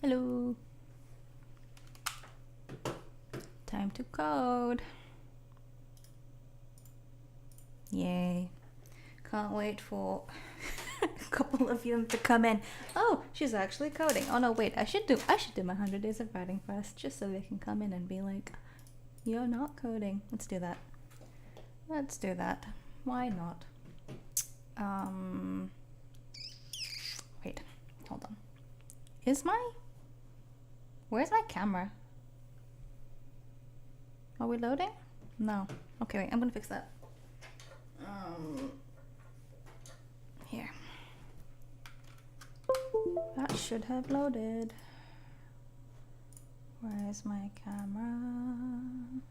Hello. Time to code. Yay. Can't wait for a couple of you to come in. Oh, she's actually coding. Oh no, wait, I should do my 100 days of writing first, just so they can come in and be like, you're not coding. Let's do that. Let's do that. Why not? Wait, hold on. Where's my camera? Are we loading? No. Okay, wait, I'm gonna fix that. Here. That should have loaded. Where's my camera?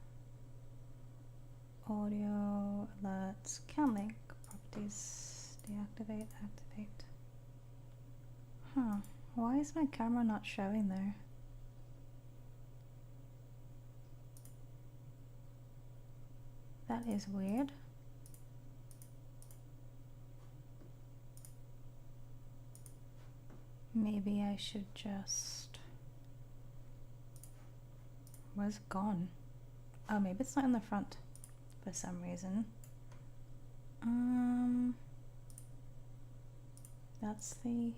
Audio, alerts, camlink, properties, deactivate, activate. Huh, why is my camera not showing there? That is weird. Maybe I should just... Where's it gone? Oh, maybe it's not in the front for some reason. That's the...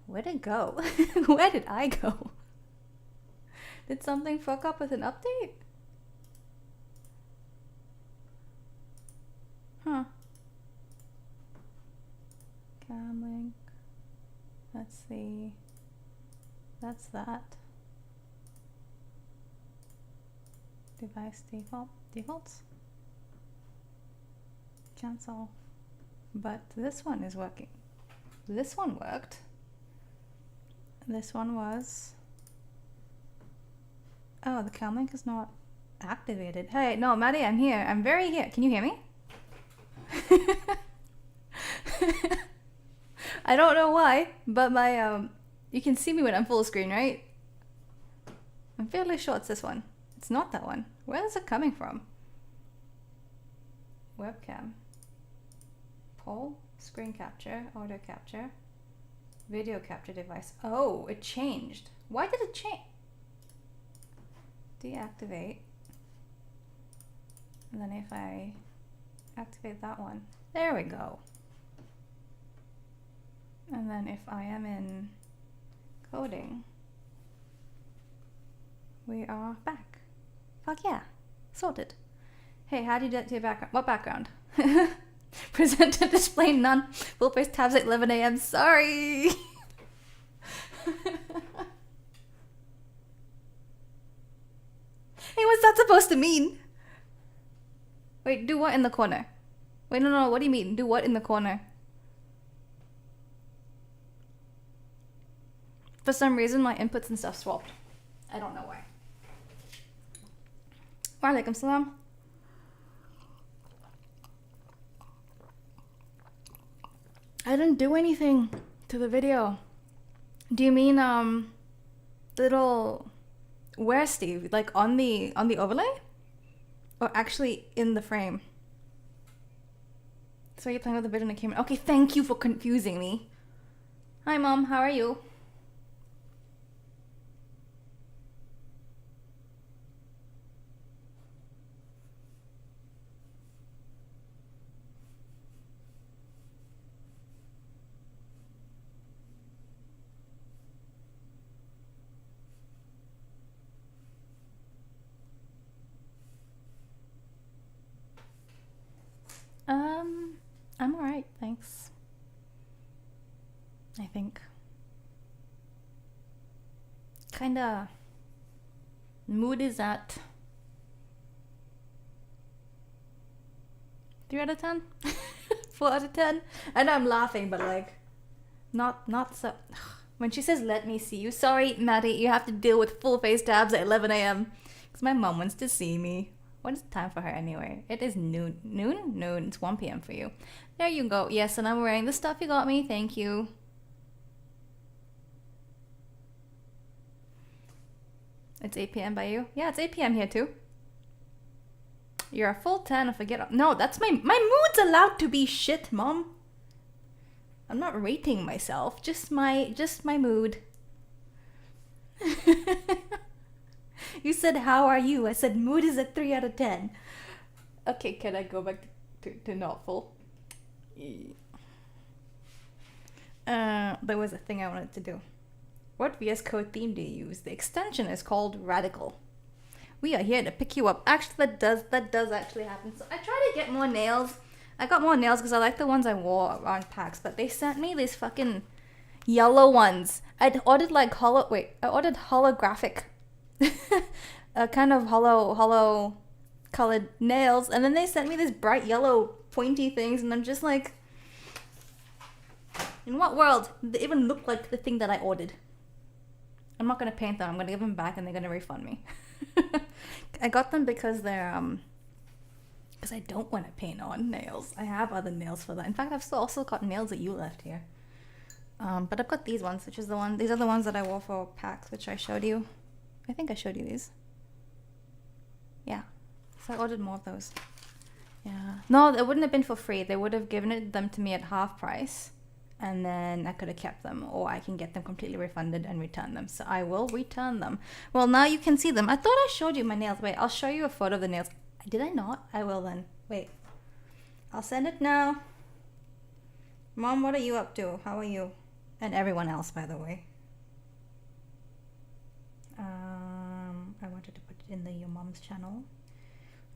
Where'd it go? Where did I go? Did something fuck up with an update? Huh. Camlink. That's the... That's that. Device defaults? Cancel. But this one is working. This one worked. This one was... Oh, the camlink is not activated. Hey, no, Maddie, I'm here. I'm very here. Can you hear me? I don't know why, but my you can see me when I'm full screen, right? I'm fairly sure it's this one. It's not that one. Where is it coming from? Webcam. Poll, screen capture, audio capture, video capture device. Oh, it changed. Why did it change? Deactivate. And then if I activate that one, there we go. And then if I am in coding, we are back. Fuck yeah, sorted. Hey, how do you get to your background? What background? Presenter display none. Full face tabs at 11 a.m. Sorry. Hey, what's that supposed to mean? Wait, do what in the corner? Wait, no, what do you mean? Do what in the corner? For some reason, my inputs and stuff swapped. I don't know why. Walaikum salam. I didn't do anything to the video. Do you mean little where, Steve? Like on the overlay? Or actually in the frame? So you're playing with the video and it came in. Okay, thank you for confusing me. Hi Mom, how are you? I'm alright, thanks. I think. Kinda... Mood is at... 3 out of 10? 4 out of 10? I know I'm laughing, but like... Not so... When she says, let me see you. Sorry, Maddie, you have to deal with full face tabs at 11 a.m. Because my mom wants to see me. What is the time for her anyway? It is noon. Noon? Noon. It's 1 p.m. for you. There you go. Yes, and I'm wearing the stuff you got me. Thank you. It's 8 p.m. by you? Yeah, it's 8 p.m. here too. You're a full 10 if I get up. No, that's my mood's allowed to be shit, Mom. I'm not rating myself, just my mood. You said, how are you? I said, mood is a 3 out of 10. Okay, can I go back to not full? There was a thing I wanted to do. What VS Code theme do you use? The extension is called Radical. We are here to pick you up. Actually, that does actually happen. So I try to get more nails. I got more nails because I like the ones I wore around PAX, but they sent me these fucking yellow ones. I ordered holographic, kind of hollow colored nails, and then they sent me these bright yellow pointy things, and I'm just like, in what world did they even look like the thing that I ordered? I'm not gonna paint them. I'm gonna give them back, and they're gonna refund me. I got them because they're because I don't want to paint on nails. I have other nails for that. In fact, I've also got nails that you left here. But I've got these ones, these are the ones that I wore for PAX, which I showed you. I think I showed you these. Yeah. So I ordered more of those. Yeah. No, it wouldn't have been for free. They would have given them to me at half price. And then I could have kept them, or I can get them completely refunded and return them. So I will return them. Well, now you can see them. I thought I showed you my nails. Wait, I'll show you a photo of the nails. Did I not? I will then. Wait. I'll send it now. Mom, what are you up to? How are you? And everyone else, by the way. I wanted to put it in your mom's channel.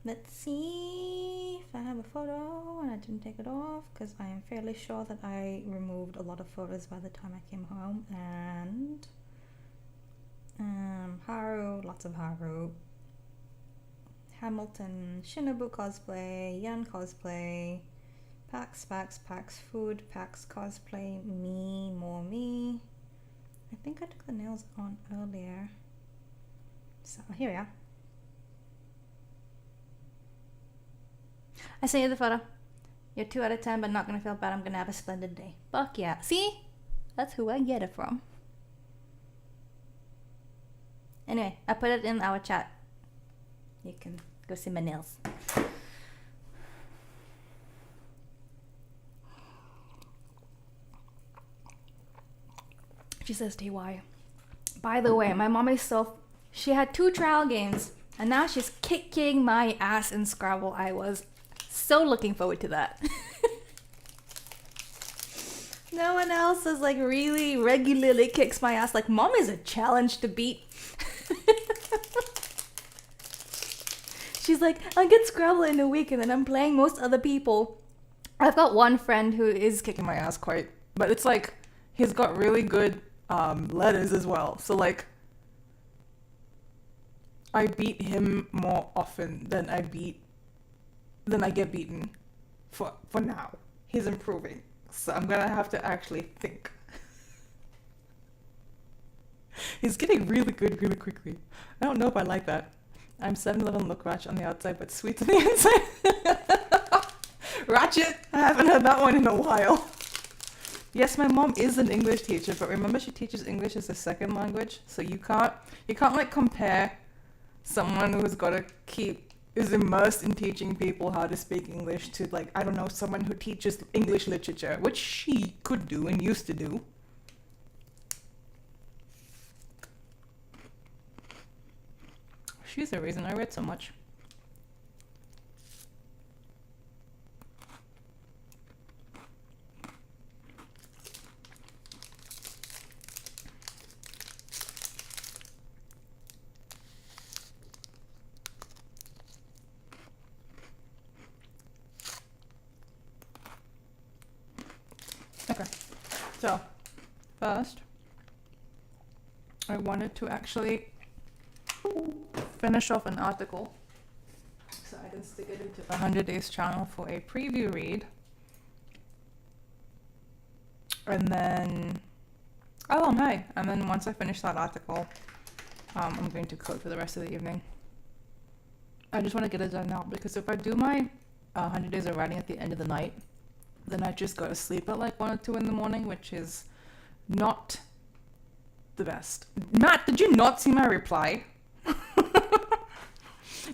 Let's see if I have a photo and I didn't take it off, because I am fairly sure that I removed a lot of photos by the time I came home. And Haru, lots of Haru. Hamilton, Shinobu cosplay, Yan cosplay, PAX food, PAX cosplay, me, more me. I think I took the nails on earlier. So here we are. I sent you the photo. You're 2 out of 10, but not gonna feel bad. I'm gonna have a splendid day. Fuck yeah. See? That's who I get it from. Anyway, I put it in our chat. You can go see my nails. She says TY. By the way, my mom is she had 2 trial games, and now she's kicking my ass in Scrabble. I was so looking forward to that. No one else is like really regularly kicks my ass. Like, mom is a challenge to beat. She's like, I get Scrabble in a week and then I'm playing most other people. I've got one friend who is kicking my ass quite, but it's like, he's got really good letters as well. So like, I beat him more often than I get beaten for now. He's improving. So I'm gonna have to actually think. He's getting really good really quickly. I don't know if I like that. I'm 7-Eleven look ratchet on the outside, but sweet on the inside. Ratchet? I haven't heard that one in a while. Yes, my mom is an English teacher, but remember she teaches English as a second language, so you can't like compare someone who's is immersed in teaching people how to speak English to, like, I don't know, someone who teaches English literature, which she could do and used to do. She's the reason I read so much. Okay, so first I wanted to actually finish off an article so I can stick it into the 100 Days channel for a preview read. And then, and then once I finish that article, I'm going to code for the rest of the evening. I just want to get it done now, because if I do my 100 Days of Writing at the end of the night, then I just go to sleep at like 1 or 2 in the morning, which is not the best. Matt, did you not see my reply?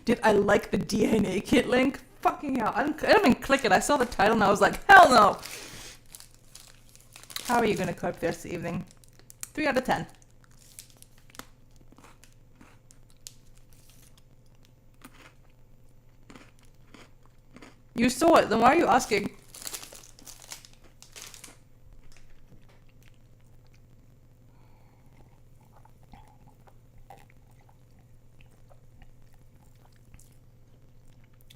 Did I like the DNA kit link? Fucking hell. I didn't even click it. I saw the title and I was like, hell no. How are you gonna cope this evening? 3 out of 10. You saw it, then why are you asking?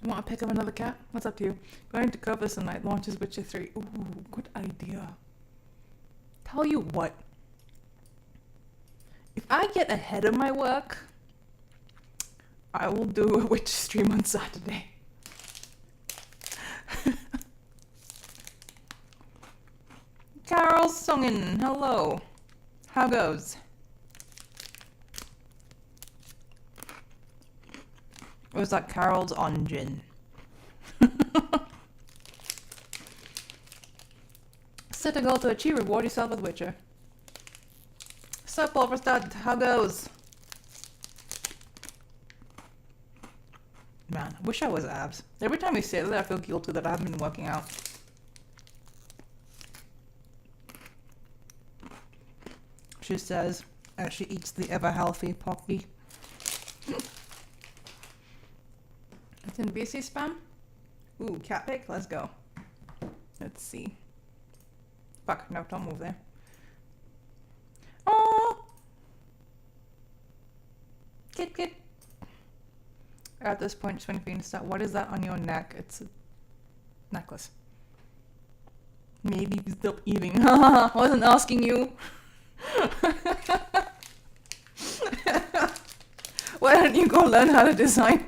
You want to pick up another cat? What's up to you? Going to cover tonight. Launches Witcher 3. Ooh, good idea. Tell you what. If I get ahead of my work, I will do a Witcher stream on Saturday. Carol Songin, hello. How goes? Or was that Carol's on gin? Set a goal to achieve, reward yourself with Witcher. Sup, Wolverstad, how goes? Man, I wish I was abs. Every time we say that, I feel guilty that I haven't been working out. She says, as she eats the ever-healthy Poppy. It's in BC spam? Ooh, cat pic? Let's go. Let's see. Fuck, no, don't move there. Oh! Kit. At this point, just waiting for you to start. What is that on your neck? It's a necklace. Maybe stop eating. I wasn't asking you. Why don't you go learn how to design?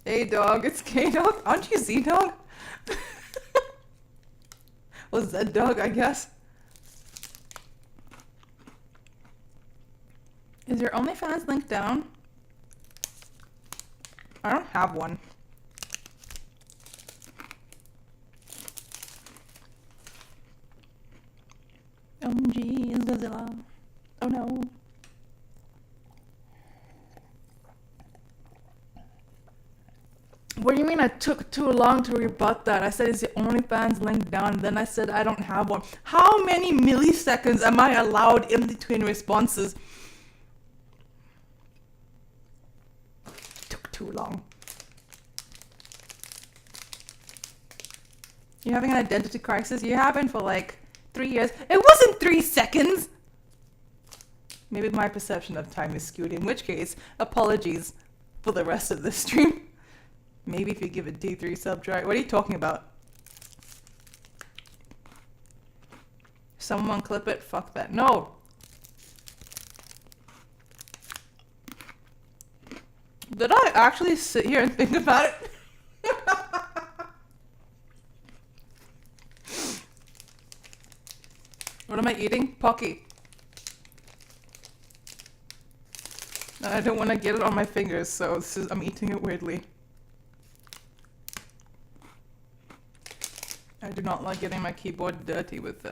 Hey dog, it's K-Dog. Aren't you Z-Dog? Or Z-Dog, I guess. Is your OnlyFans link down? I don't have one. OMG, it's Godzilla. Oh no. What do you mean I took too long to rebut that? I said, is your OnlyFans link down? Then I said, I don't have one. How many milliseconds am I allowed in between responses? Took too long. You're having an identity crisis? You haven't for like 3 years. It wasn't 3 seconds! Maybe my perception of time is skewed, in which case, apologies for the rest of the stream. Maybe if you give a D3 sub try. What are you talking about? Someone clip it? Fuck that. No! Did I actually sit here and think about it? What am I eating? Pocky. I don't want to get it on my fingers, so I'm eating it weirdly. I do not like getting my keyboard dirty with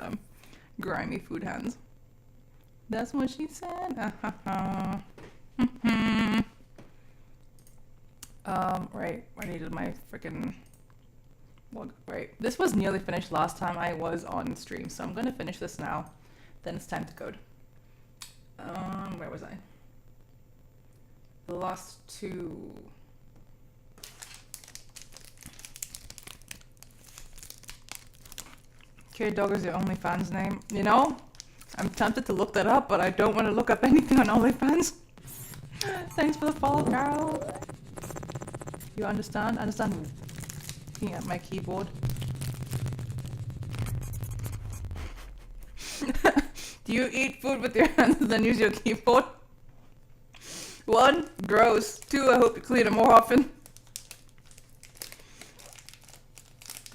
grimy food hands. That's what she said. Right. I needed my freaking. Well, right. This was nearly finished last time I was on stream, so I'm gonna finish this now. Then it's time to code. Where was I? The last two. K-Dog is your OnlyFans name. You know, I'm tempted to look that up, but I don't want to look up anything on OnlyFans. Thanks for the follow, Carol. You understand? Understand? Looking at my keyboard. Do you eat food with your hands and then use your keyboard? 1, gross. 2, I hope you clean it more often.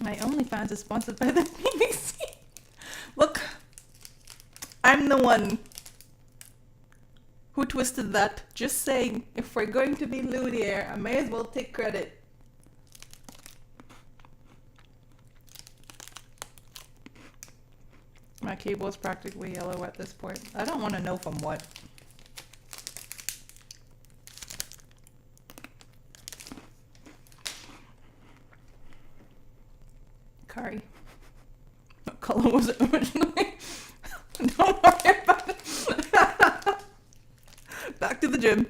My OnlyFans is sponsored by the BBC. Look, I'm the one who twisted that. Just saying, if we're going to be lewd here, I may as well take credit. My keyboard's practically yellow at this point. I don't want to know from what. curry. What color was it originally? Don't worry about it. Back to the gym.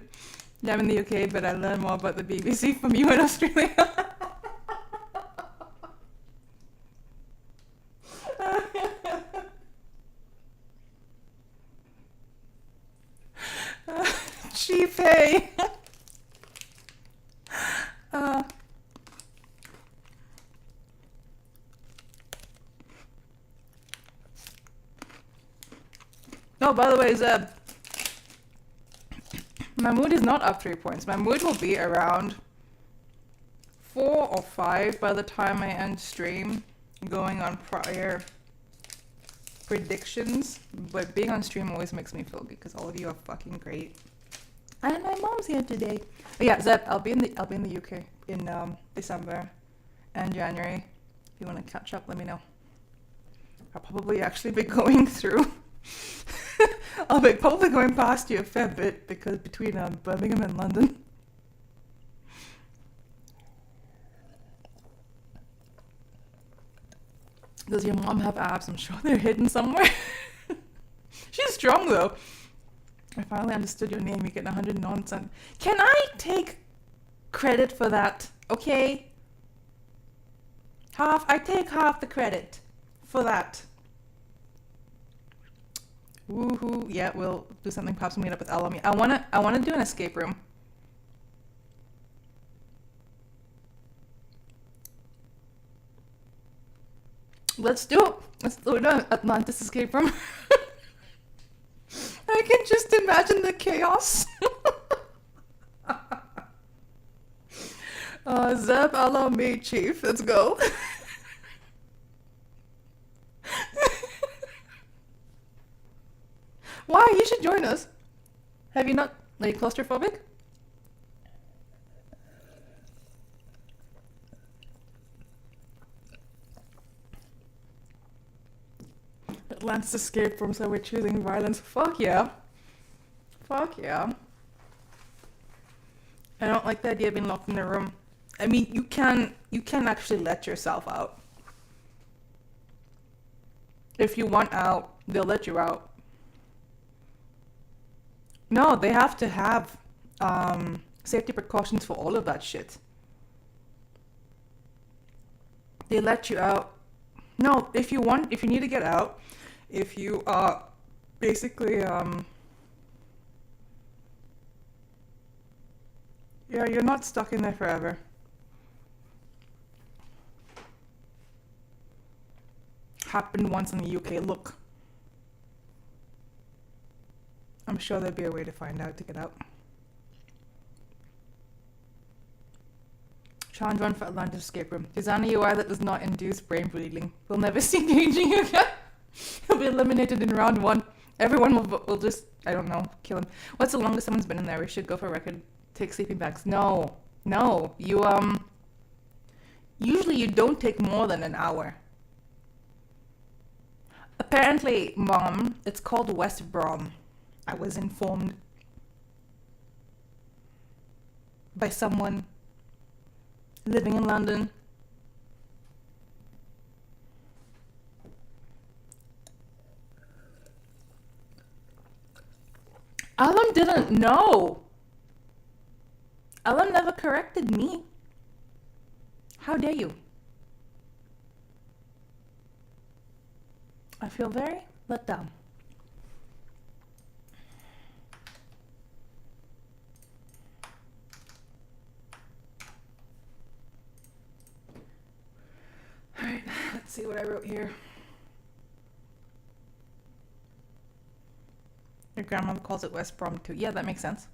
Yeah, I'm in the UK, but I learned more about the BBC from you in Australia. Cheap, hey. Oh, by the way, Zeb, my mood is not up 3 points. My mood will be around 4 or 5 by the time I end stream, going on prior predictions. But being on stream always makes me feel good because all of you are fucking great. And my mom's here today. But yeah, Zeb, I'll be in the UK in December and January. If you want to catch up, let me know. I'll probably actually be going through. I'll be probably going past you a fair bit because between Birmingham and London. Does your mom have abs? I'm sure they're hidden somewhere. She's strong though. I finally understood your name. You get 100 nonsense. Can I take credit for that? Okay. I take half the credit for that. Woohoo! Yeah, we'll do something. Perhaps meet up with Alami. I wanna do an escape room. Let's do an Atlantis escape room. I can just imagine the chaos. Zeb, allow me, Chief. Let's go. Why? You should join us. Have you not? Are you claustrophobic? Atlantis escape room, so we're choosing violence. Fuck yeah. Fuck yeah. I don't like the idea of being locked in a room. I mean, you can actually let yourself out. If you want out, they'll let you out. No, they have to have safety precautions for all of that shit. They let you out. No, if you need to get out, if you are basically yeah, you're not stuck in there forever. Happened once in the UK. Look, I'm sure there'd be a way to find out to get out. Challenge run for Atlantis escape room. Design a UI that does not induce brain bleeding. We'll never see engaging again. He'll be eliminated in round 1. Everyone will just, I don't know, kill him. What's the longest someone's been in there? We should go for a record. Take sleeping bags. No. You, usually you don't take more than an hour. Apparently, Mom, it's called West Brom. I was informed by someone living in London. Alan didn't know. Alan never corrected me. How dare you? I feel very let down. Alright, let's see what I wrote here. Your grandmother calls it West Brom too. Yeah, that makes sense.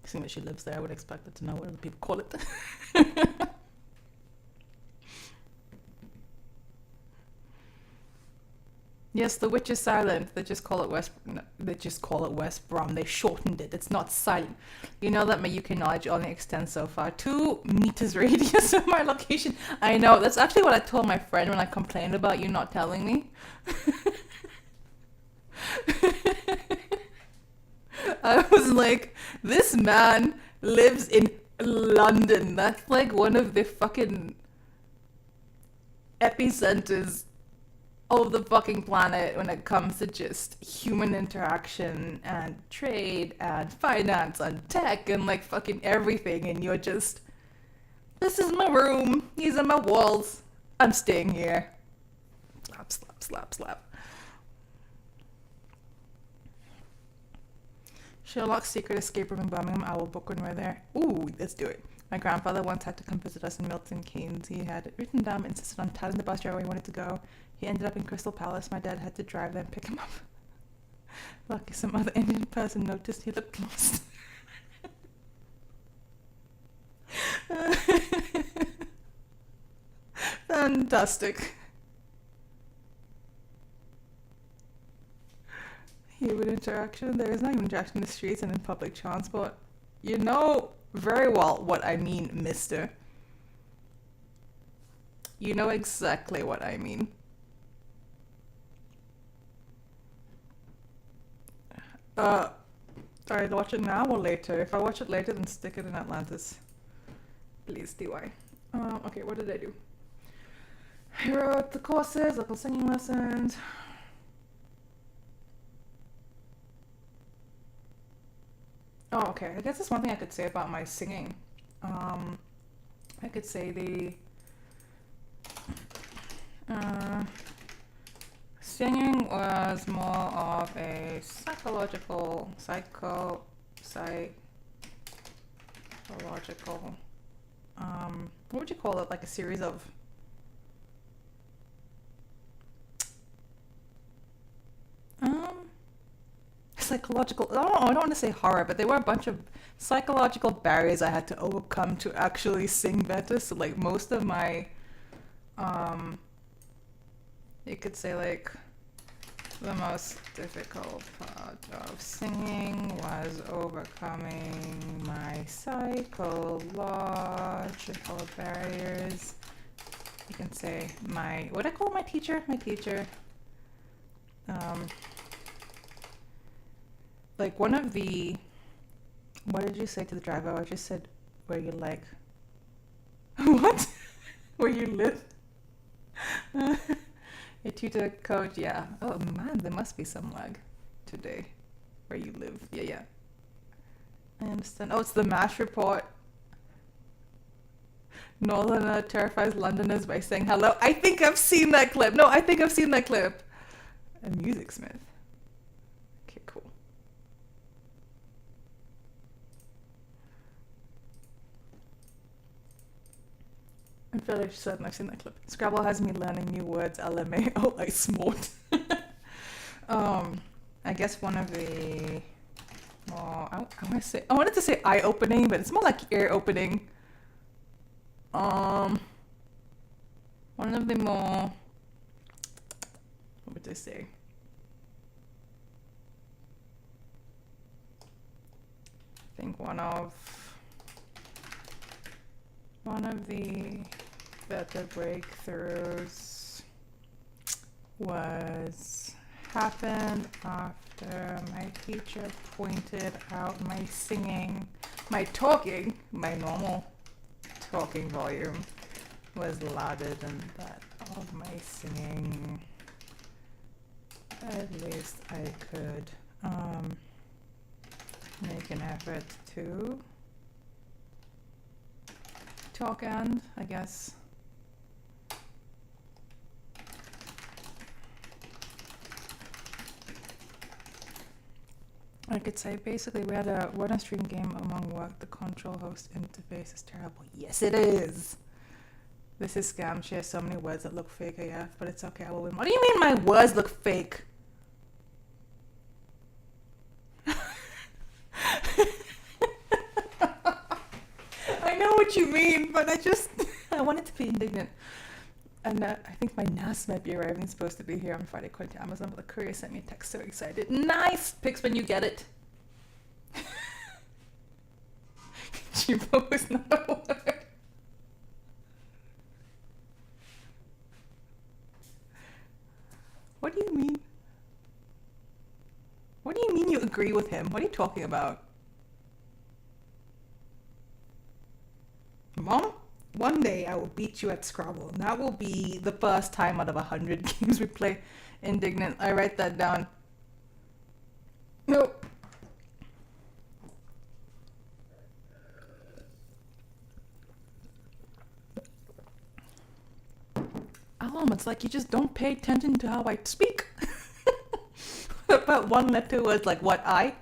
Seeing that she lives there, I would expect her to know what other people call it. Yes, the witch is silent. They just call it West Brom. They shortened it. It's not silent. You know that my UK knowledge only extends so far. 2 meters radius of my location. I know. That's actually what I told my friend when I complained about you not telling me. I was like, this man lives in London. That's like one of the fucking epicenters of the fucking planet when it comes to just human interaction and trade and finance and tech and like fucking everything, and you're just, this is my room, these are my walls, I'm staying here. Slap, slap, slap, slap. Sherlock's Secret Escape Room in Birmingham. I will book when we're there. Ooh, let's do it. My grandfather once had to come visit us in Milton Keynes. He had it written down, but insisted on telling the bus driver where he wanted to go. He ended up in Crystal Palace. My dad had to drive there and pick him up. Lucky some other Indian person noticed he looked lost. Fantastic. Human interaction. There is no human interaction in the streets and in public transport. You know very well what I mean, mister. You know exactly what I mean. Alright, watch it now or later? If I watch it later, then stick it in Atlantis. Please, DY. Okay, what did I do? I wrote the courses, local singing lessons. Oh, okay. I guess that's one thing I could say about my singing. I could say singing was more of a psychological, what would you call it? Like a series of psychological, I don't want to say horror, but there were a bunch of psychological barriers I had to overcome to actually sing better. So like most of my you could say like the most difficult part of singing was overcoming my psychological barriers. You can say what I call my teacher, like one of the, what did you say to the driver? I just said, where you like, what? Where you live? Your tutor coach, yeah. Oh man, there must be some lag today. Where you live, yeah. I understand. Oh, it's the MASH report. Northerner terrifies Londoners by saying hello. I think I've seen that clip. No, I think I've seen that clip. A music smith. Okay, cool. I'm fairly certain I've seen that clip. Scrabble has me learning new words. LMAO, I smart. I guess one of the more, I wanted to say eye-opening, but it's more like ear-opening. One of the more, what would I say? I think one of the better breakthroughs happened after my teacher pointed out my singing, my normal talking volume was louder than that of my singing. At least I could make an effort to talk, and I guess I could say basically we had a stream game among work. The control host interface is terrible. Yes, it is. This is scam. She has so many words that look fake AF, but it's okay. I will win. What do you mean my words look fake? I know what you mean, but I wanted to be indignant. And I think my NAS might be arriving. It's supposed to be here on Friday according to Amazon, but the courier sent me a text. So excited. Nice! Pics when you get it. Cheapo is not a word. What do you mean? What do you mean you agree with him? What are you talking about? Mom? One one day I will beat you at Scrabble. And that will be the first time out of 100 games we play. Indignant. I write that down. No. It's like you just don't pay attention to how I speak. About one letter was like what I.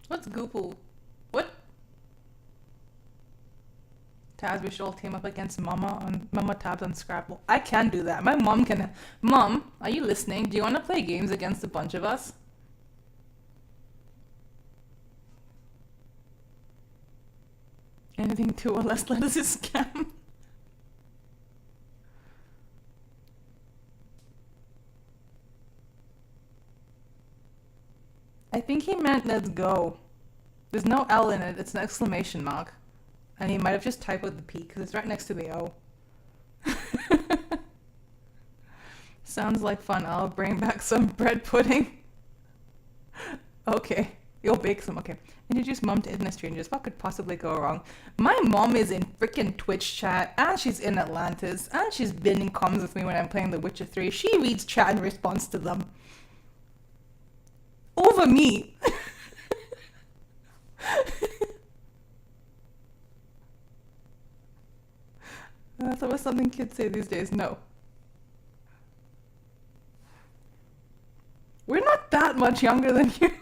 What's Google? What? Tabs, we should all team up against Mama Tabs on Scrabble. I can do that. My mom can. Mom, are you listening? Do you want to play games against a bunch of us? Anything 2 or less letters is scam. I think he meant let's go. There's no L in it, it's an exclamation mark. And he might have just typoed the P because it's right next to the O. Sounds like fun. I'll bring back some bread pudding. Okay. You'll bake some. Okay. Introduce mom to internet strangers. What could possibly go wrong? My mom is in freaking Twitch chat, and she's in Atlantis, and she's been in comms with me when I'm playing The Witcher 3. She reads chat and responds to them. Over me. So what's something kids say these days? No. We're not that much younger than you.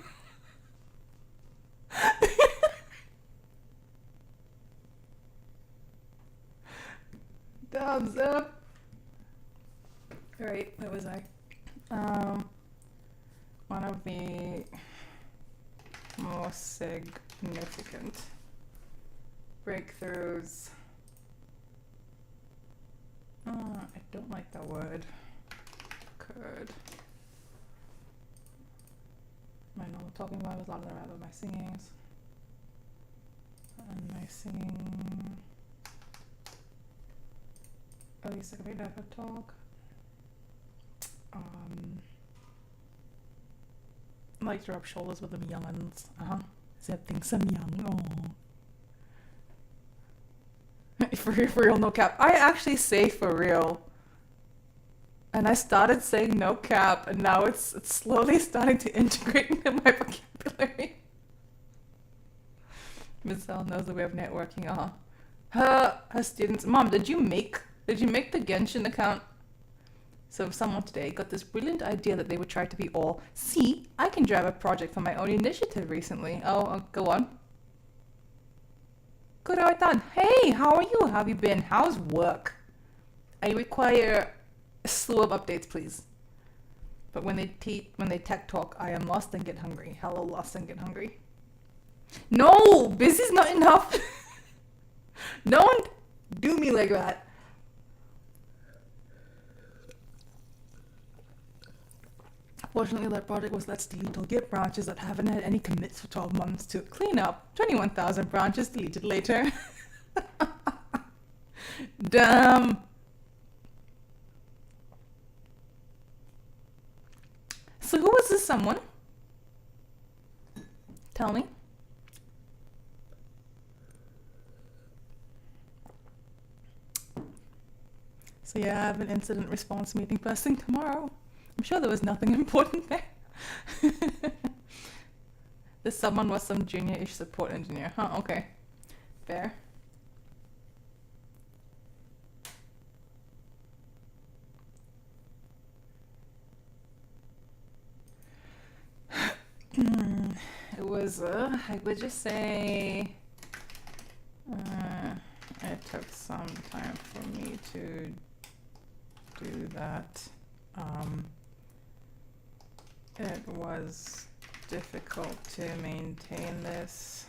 Thumbs up. Alright, where was I? One of the most significant breakthroughs. I don't like that word. Occurred. I know what I'm talking about. I was logging around with my singings. And my singing. At least I can read that for talk. I like to rub shoulders with them young'uns. Zeb thinks I'm young. Oh. For real, no cap. I actually say for real. And I started saying no cap, and now it's slowly starting to integrate into my vocabulary. Miss L knows the way of networking. Her students. Mom, did you make the Genshin account? So someone today got this brilliant idea that they would try to be all, see, I can drive a project for my own initiative recently. Oh, go on. Good, how done. Hey, how are you? How have you been? How's work? I require a slew of updates, please. But when they tech talk, I am lost and get hungry. Hello, lost and get hungry. No, busy's not enough. Don't do me like that. Fortunately, that project was let's delete or get branches that haven't had any commits for 12 months to clean up. 21,000 branches deleted later. Damn. So who was this someone? Tell me. So yeah, I have an incident response meeting first thing tomorrow. I'm sure there was nothing important there. This someone was some junior-ish support engineer. Huh, okay. Fair. It was, I would just say, it took some time for me to do that. It was difficult to maintain this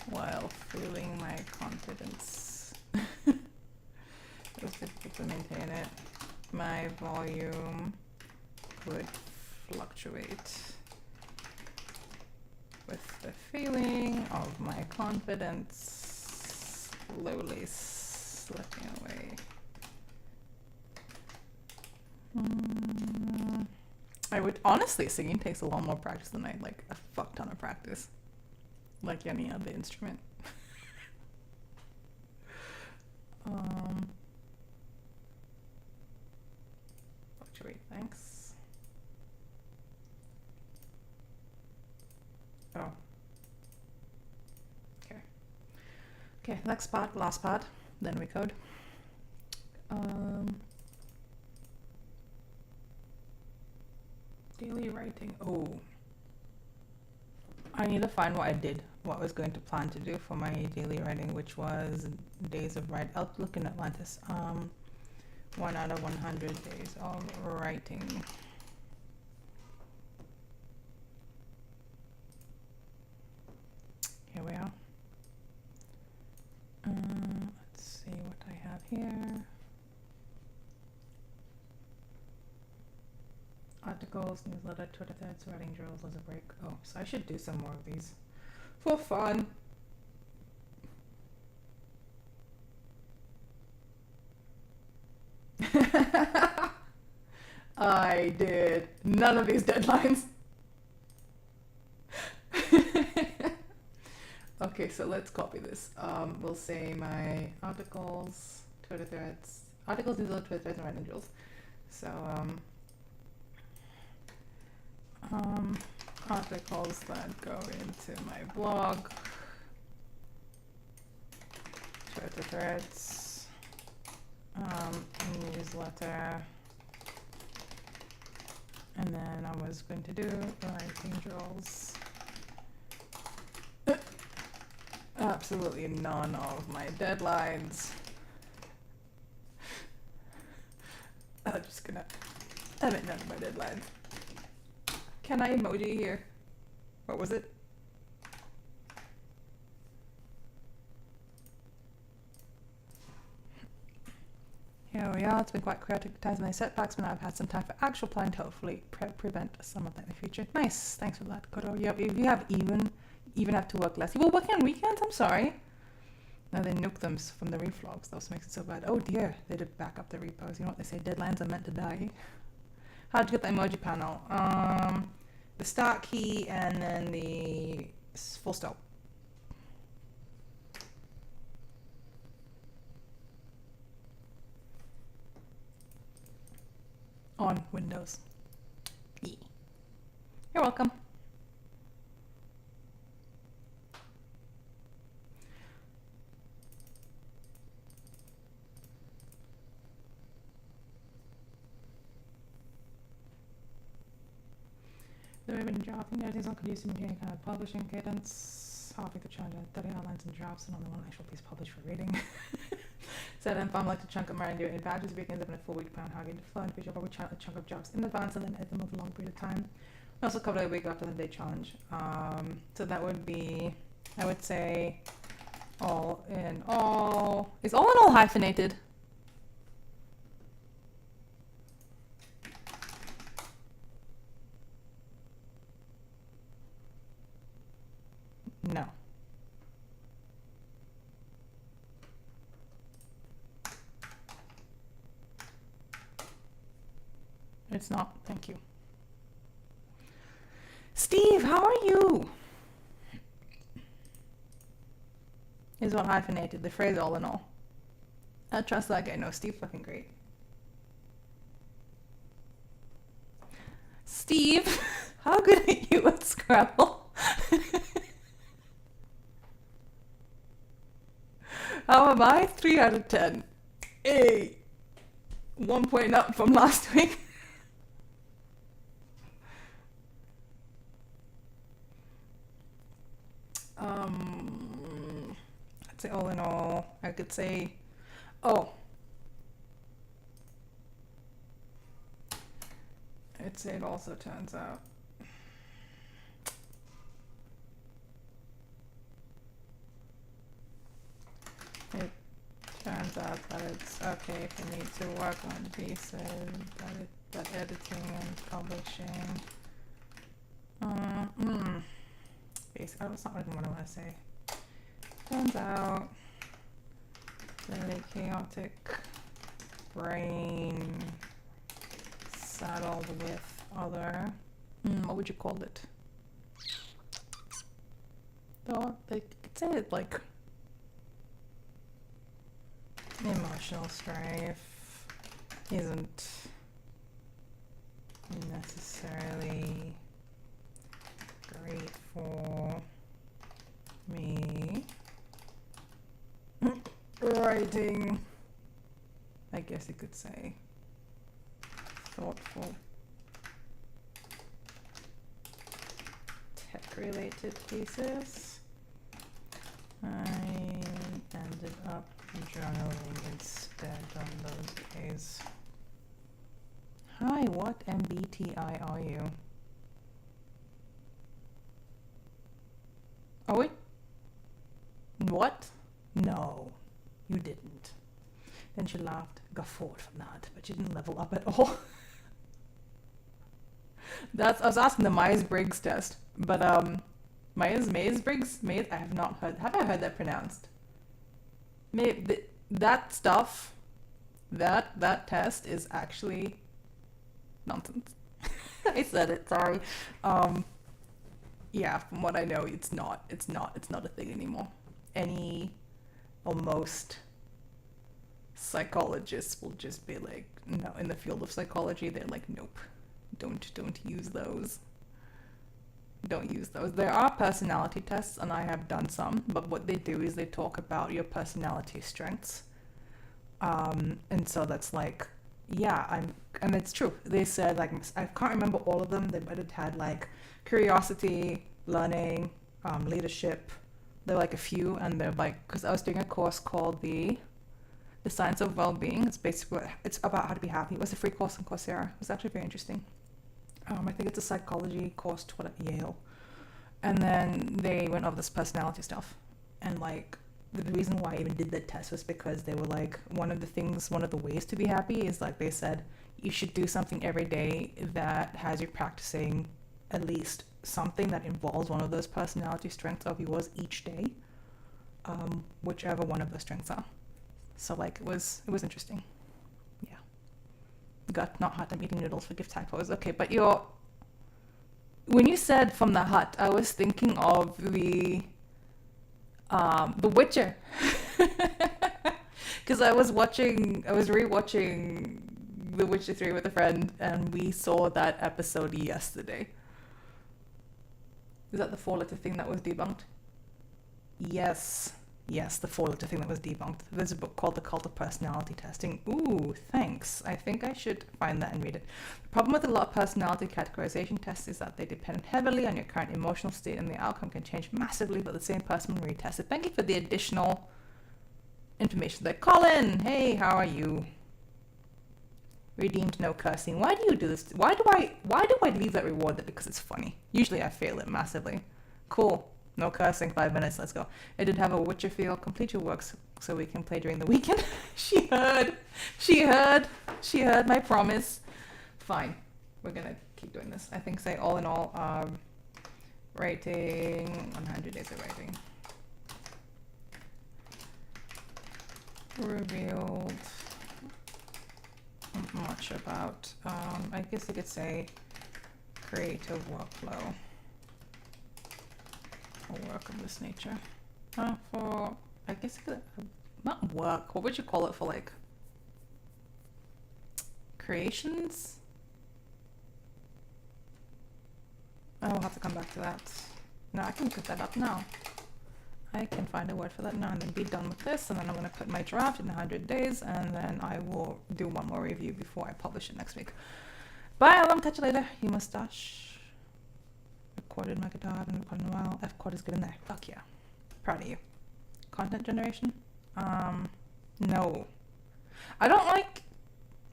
while feeling my confidence. It was difficult to maintain it. My volume would fluctuate with the feeling of my confidence slowly slipping away. I would honestly, singing takes a lot more practice than I like, a fuck ton of practice, like any other instrument. Fluctuate, thanks. Oh. Okay. Okay, next part, last part, then we code. Daily writing. Oh. I need to find what I was going to plan to do for my daily writing, which was days of writing. Outlook in Atlantis. 1 out of 100 days of writing. Here we are. Let's see what I have here. Articles, newsletter, Twitter threads, writing drills as a break. Oh, so I should do some more of these for fun. I did none of these deadlines. Okay, so let's copy this. We'll say my articles, Twitter threads, articles, newsletter, Twitter threads, and writing drills. So, articles that go into my blog, Twitter threads, newsletter, and then I was going to do writing drills. Absolutely none of my deadlines. I'm just gonna edit none of my deadlines. Can I emoji here? What was it? Here we are. It's been quite chaotic times and setbacks, but now I've had some time for actual planning to hopefully prevent some of that in the future. Nice. Thanks for that, Kodo. You have even have to work less. You were working on weekends? I'm sorry. No, they nuked them from the reflogs. That makes it so bad. Oh dear. They did back up the repos. You know what they say? Deadlines are meant to die. How'd you get the emoji panel? The start key and then the full stop. On Windows. Yeah. You're welcome. The ribbon drafting editing could use some kind of publishing cadence. Halfway to challenge 30 outlines and drafts and only one actual piece published for reading. Said I'm like to chunk up my idea in batches, weekends, up in a full week plan, how to flow individual, but we chunk a chunk of jobs in advance and then edit them over a long period of time. We also covered a week after the day challenge. So that would be, I would say, all in all. Is all in all hyphenated? No. It's not. Thank you. Steve, how are you? Is what hyphenated, the phrase all in all. I trust that guy. No, Steve fucking great. Steve, how good are you at Scrabble? How am I? 3 out of 10. Hey! 1 point up from last week. I'd say all in all, I could say, oh. I'd say it also turns out. It turns out that it's okay for me to work on pieces, that editing and publishing. Basically, that's not even what I want to say. Turns out, really chaotic brain saddled with other, what would you call it? Though they could say it like emotional strife isn't necessarily great for me. Writing, I guess you could say, thoughtful tech-related pieces. I ended up journaling instead on those days. Hi, what MBTI are you? Oh wait. What? No, you didn't. Then she laughed, guffawed from that, but she didn't level up at all. I was asking the Myers-Briggs test, but Myers-Briggs? I have not heard. Have I heard that pronounced? Maybe that stuff, that test is actually nonsense. I said it. Sorry. Yeah, from what I know, it's not a thing anymore. Any or most psychologists will just be like, no, in the field of psychology, they're like, nope, don't use those. Don't use those. There are personality tests, and I have done some, but what they do is they talk about your personality strengths. And so that's like, yeah, and it's true. They said, like, I can't remember all of them, but it had like curiosity, learning, leadership. There were like a few, and they're like, because I was doing a course called the Science of Well-Being. It's about how to be happy. It was a free course on Coursera. It was actually very interesting. I think it's a psychology course taught at Yale. And then they went over this personality stuff. And like, the reason why I even did that test was because they were like, one of the ways to be happy is, like, they said, you should do something every day that has you practicing at least something that involves one of those personality strengths of yours each day, whichever one of those strengths are. So like, it was interesting. Yeah. Got not hot, I'm eating noodles for gift typos. Okay, but when you said from the hut, I was thinking of the Witcher. Because I was rewatching The Witcher 3 with a friend, and we saw that episode yesterday. Is that the 4-letter thing that was debunked? Yes, the 4-letter thing that was debunked. There's a book called The Cult of Personality Testing. Ooh, thanks. I think I should find that and read it. The problem with a lot of personality categorization tests is that they depend heavily on your current emotional state, and the outcome can change massively, but the same person will retest it. Thank you for the additional information. Like, Colin, hey, how are you? Redeemed no cursing. Why do you do this? Why do I leave that reward there? Because it's funny. Usually I fail it massively. Cool. No cursing, 5 minutes, let's go. It did have a Witcher feel. Complete your works so we can play during the weekend. She heard my promise. Fine. We're gonna keep doing this. I think, say, all in all, writing, 100 days of writing. Revealed much about, I guess you could say, creative workflow. Or work of this nature. For, I guess, not work, what would you call it, for like creations? I will have to come back to that. No, I can put that up now. I can find a word for that now and then be done with this, and then I'm going to put my draft in 100 days, and then I will do one more review before I publish it next week. Bye, I'll catch you later. You mustache. Recorded my guitar, I haven't recorded in a while. F chord is good in there. Fuck yeah. Proud of you. Content generation? No. I don't like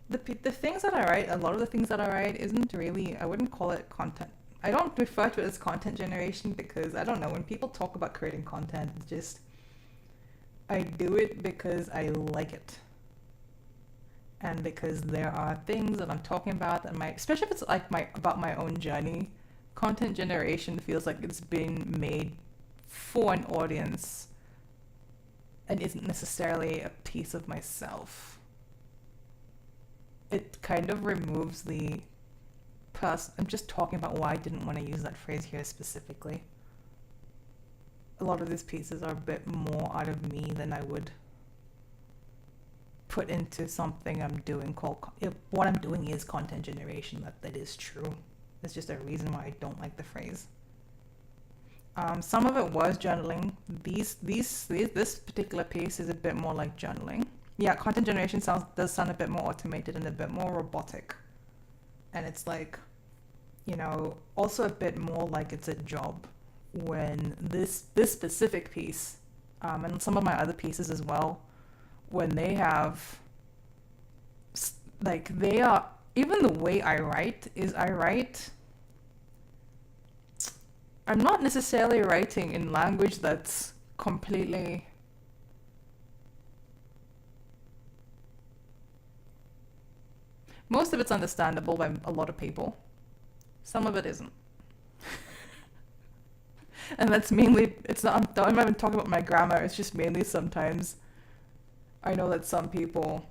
the things that I write. A lot of the things that I write isn't really, I wouldn't call it content. I don't refer to it as content generation because, I don't know, when people talk about creating content, it's just, I do it because I like it. And because there are things that I'm talking about that might, especially if it's like about my own journey. Content generation feels like it's been made for an audience and isn't necessarily a piece of myself. It kind of removes the I'm just talking about why I didn't want to use that phrase here specifically. A lot of these pieces are a bit more out of me than I would put into something I'm doing called, if what I'm doing is content generation, that is true. There's just a reason why I don't like the phrase. Some of it was journaling. This particular piece is a bit more like journaling. Yeah, content generation does sound a bit more automated and a bit more robotic. And it's like, you know, also a bit more like it's a job. When this specific piece, and some of my other pieces as well, when they have, like, they are, even the way I write is I'm not necessarily writing in language that's completely most of it's understandable by a lot of people. Some of it isn't. And that's mainly, I'm not even talking about my grammar, it's just mainly sometimes I know that some people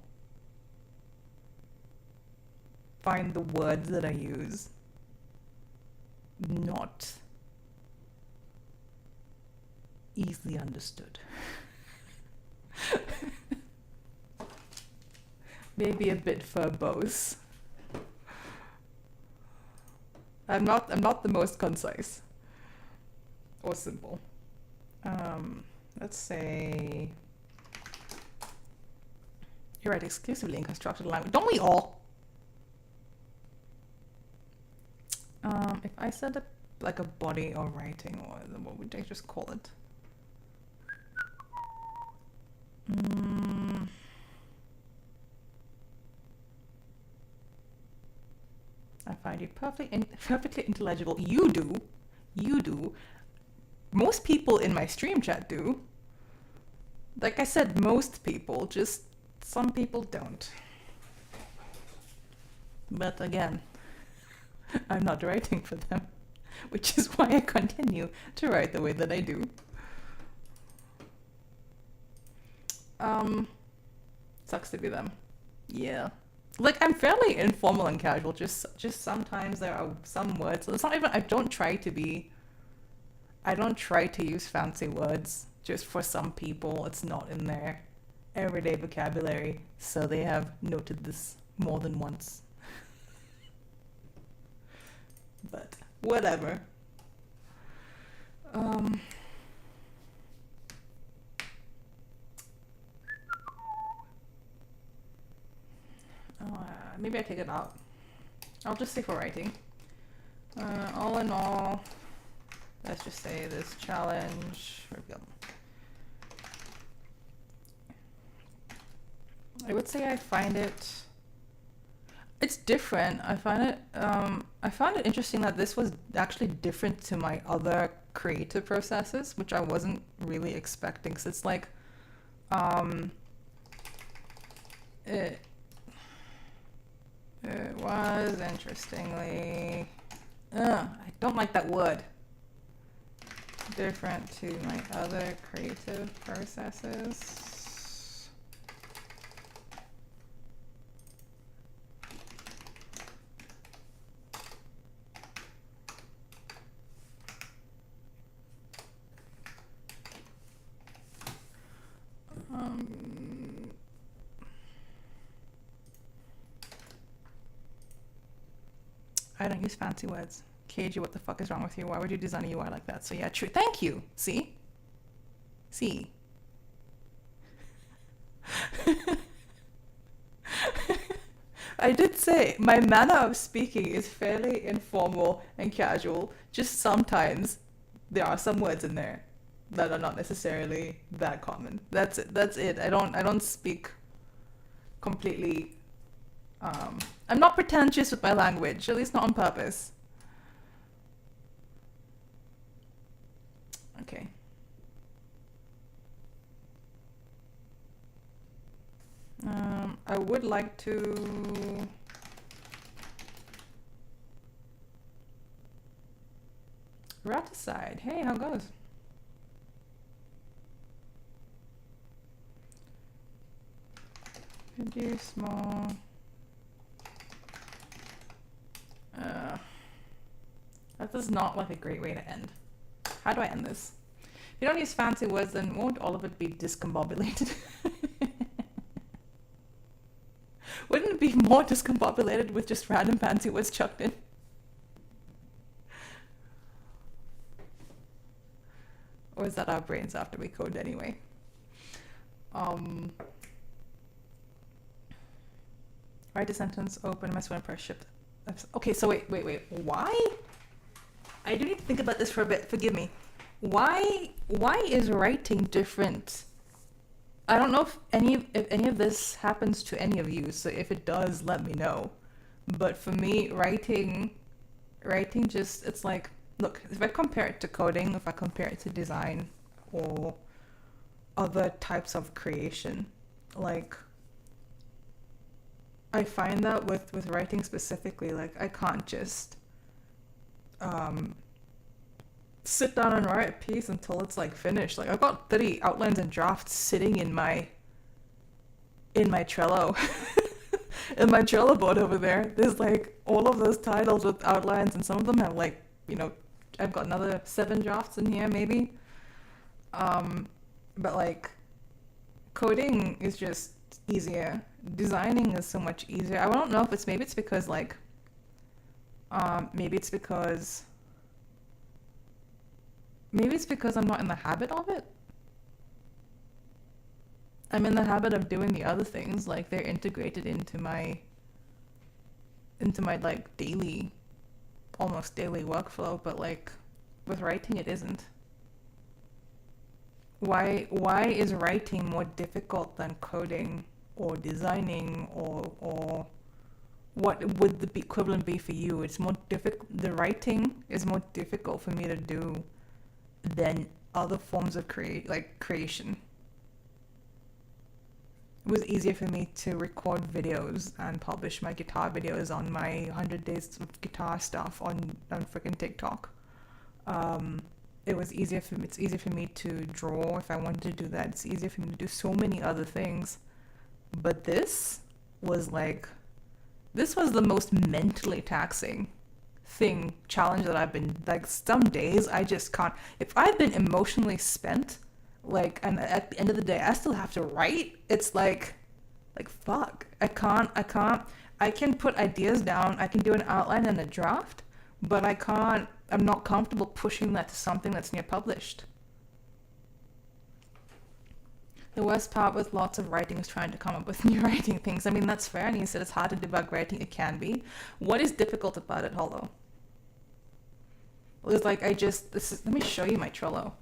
find the words that I use not easily understood. Maybe a bit verbose. I'm not the most concise or simple. Let's say you write exclusively in constructed language. Don't we all? If I said like a body of writing, or what would I just call it? I find you perfectly intelligible. You do. Most people in my stream chat do. Like I said, most people, just some people don't. But again, I'm not writing for them, which is why I continue to write the way that I do. Sucks to be them. Yeah. Like, I'm fairly informal and casual, just sometimes there are some words. It's not even, I don't try to use fancy words. Just for some people, it's not in their everyday vocabulary, so they have noted this more than once. But whatever. Maybe I take it out. I'll just say for writing. All in all, let's just say this challenge. Where we go? I would say I find it's different. I found it interesting that this was actually different to my other creative processes, which I wasn't really expecting. Cause it's like, it was interestingly, I don't like that word. Different to my other creative processes. I don't use fancy words. KG, what the fuck is wrong with you? Why would you design a UI like that? So yeah, true. Thank you. See? I did say my manner of speaking is fairly informal and casual. Just sometimes there are some words in there that are not necessarily that common. That's it. I don't speak completely. I'm not pretentious with my language, at least not on purpose. Okay. I would like to Raticide. Hey, how goes? Reduce small. That is not like a great way to end. How do I end this? If you don't use fancy words, then won't all of it be discombobulated? Wouldn't it be more discombobulated with just random fancy words chucked in? Or is that our brains after we code anyway? Write a sentence, open, mess when press shift. Okay, so wait. Why? I do need to think about this for a bit. Forgive me. Why is writing different? I don't know if any of this happens to any of you. So if it does, let me know. But for me, writing just, it's like, look, if I compare it to coding, if I compare it to design or other types of creation, like, I find that with writing specifically, like, I can't just sit down and write a piece until it's like finished. Like, I've got 30 outlines and drafts sitting in my Trello. In my Trello board over there, there's like all of those titles with outlines, and some of them have like, I've got another 7 drafts in here maybe. But like, coding is just easier. Designing is so much easier. I don't know if it's because like, maybe it's because I'm not in the habit of it. I'm in the habit of doing the other things, like they're integrated into my like almost daily workflow, but like with writing it isn't. Why is writing more difficult than coding or designing, or what would the equivalent be for you? It's more difficult. The writing is more difficult for me to do than other forms of creation. It was easier for me to record videos and publish my guitar videos on my 100 days of guitar stuff on freaking TikTok. It's easier for me to draw if I wanted to do that. It's easier for me to do so many other things. But this was the most mentally taxing challenge that I've been, like, some days I just can't. If I've been emotionally spent, like, and at the end of the day I still have to write, it's like fuck, I can put ideas down, I can do an outline and a draft, but I'm not comfortable pushing that to something that's near published. The worst part with lots of writing is trying to come up with new writing things. I mean, that's fair, and you said it's hard to debug writing. It can be. What is difficult about it, Hollow? Well, it's like, let me show you my Trello.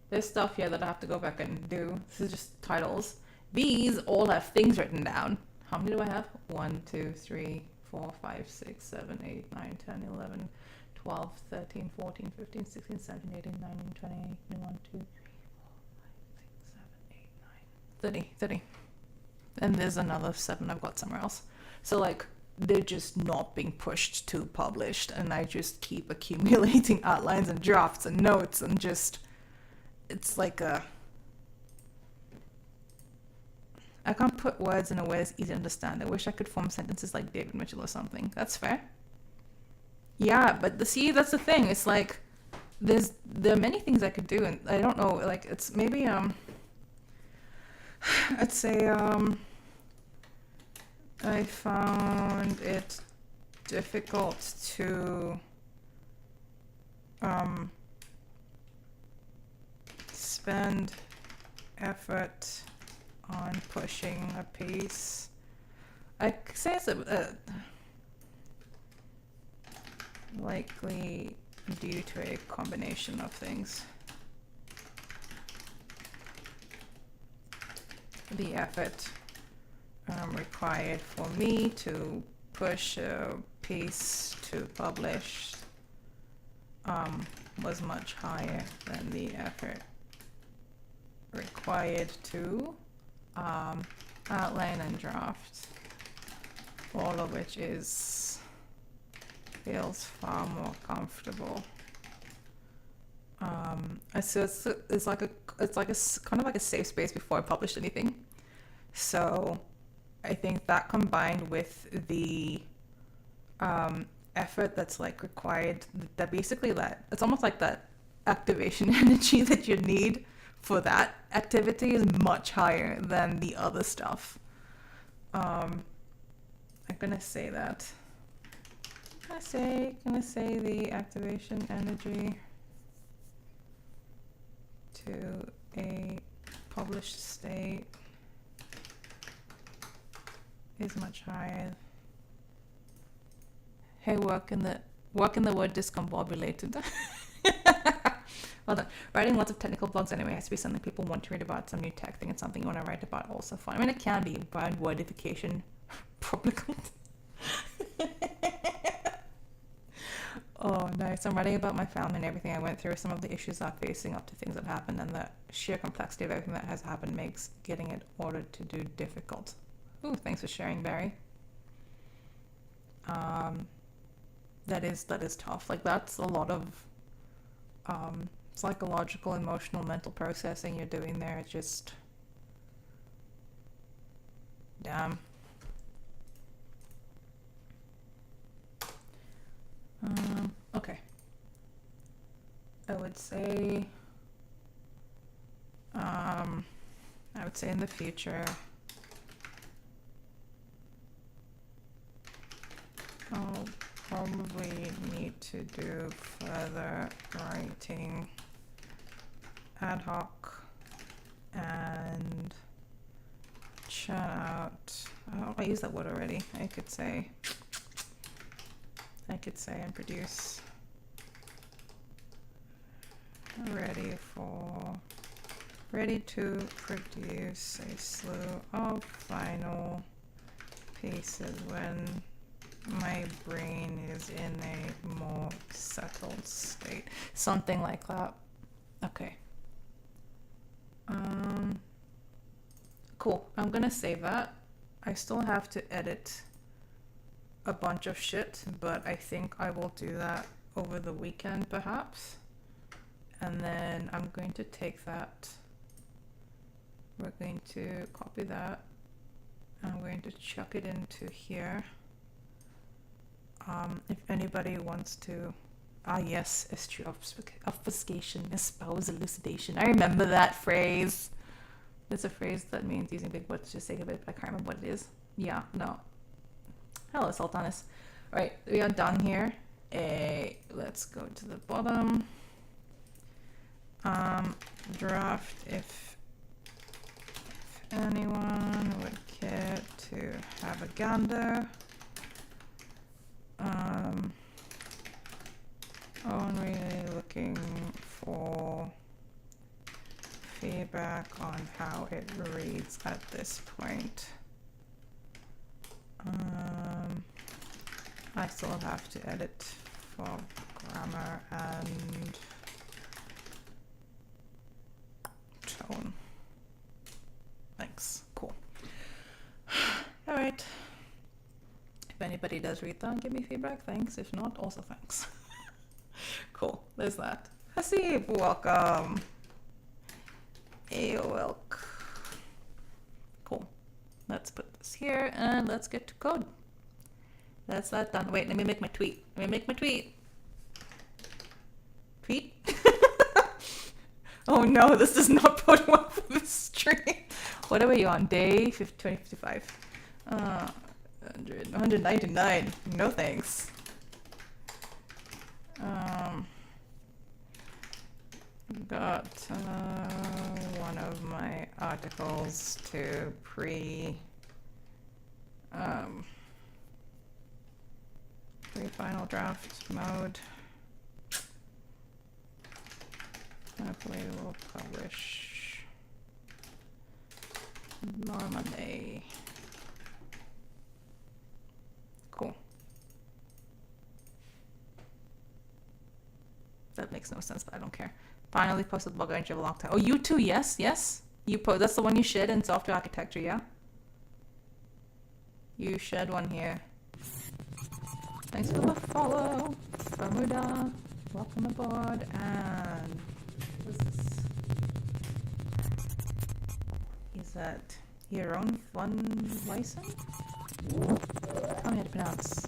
There's stuff here that I have to go back and do. This is just titles. These all have things written down. How many do I have? 1, 2, 3, 4, 5, 6, 7, 8, 9, 10, 11, 12, 13, 14, 15, 16, 17, 18, 19, 20, 21, 2, 3, 4, 5, 6, 7, 8, 9, 30. And there's another 7 I've got somewhere else. So like, they're just not being pushed to published, and I just keep accumulating outlines and drafts and notes, and just, it's like I can't put words in a way that's easy to understand. I wish I could form sentences like David Mitchell or something. That's fair. Yeah, but that's the thing. It's like, there are many things I could do, and I don't know, like, it's maybe I'd say I found it difficult to spend effort on pushing a piece. I say it's likely due to a combination of things. The effort required for me to push a piece to publish was much higher than the effort required to outline and draft, all of which feels far more comfortable. So it's like a kind of like a safe space before I publish anything. So I think that combined with the effort that's like required, that basically that it's almost like that activation energy that you need for that activity is much higher than the other stuff. I'm gonna say that. Gonna say the activation energy to a published state is much higher. Hey, work in the word discombobulated. Well done. Writing lots of technical blogs anyway has to be something people want to read about, some new tech thing, and something you want to write about also fun. I mean, it can be about wordification. Probably. Oh, nice. I'm writing about my family and everything I went through, some of the issues I'm facing up to things that happened, and the sheer complexity of everything that has happened makes getting it ordered to do difficult. Ooh, thanks for sharing, Barry. That is tough. Like, that's a lot of psychological, emotional, mental processing you're doing there. It's just, damn. Okay. I would say in the future, I'll probably need to do further writing ad hoc and churn out. Oh, I used that word already. I could say and produce ready to produce a slew of final pieces when my brain is in a more settled state. Something like that. Okay. Cool. I'm gonna save that. I still have to edit a bunch of shit, but I think I will do that over the weekend perhaps. And then I'm going to take that. We're going to copy that. I'm going to chuck it into here. If anybody wants to, yes, estuary obfuscation, espouse elucidation. I remember that phrase. It's a phrase that means using big words to sake of it, but I can't remember what it is. Yeah, no. Hello, Sultanas. Alright, we are done here. Let's go to the bottom. Draft if anyone would care to have a gander. I'm really looking for feedback on how it reads at this point. I still have to edit for grammar and tone. Thanks. Cool. All right. If anybody does read that, give me feedback. Thanks. If not, also thanks. Cool. There's that. Hasib, welcome. Welcome. Cool. Let's put this here and let's get to code. That's that done. Wait, let me make my tweet. Tweet? Oh no, this does not bode well for the stream. What are we on? Day 2055. 199. No thanks. Got one of my articles to pre-final draft mode. Hopefully we'll publish on Monday. Cool. That makes no sense, but I don't care. Finally posted the blog I enjoyed a long time. Oh, you too? Yes. You that's the one you shared in software architecture, yeah? You shared one here. Thanks for the follow, Bermuda. Welcome aboard. And what's this? Is that Your own fun license? Tell me how to pronounce.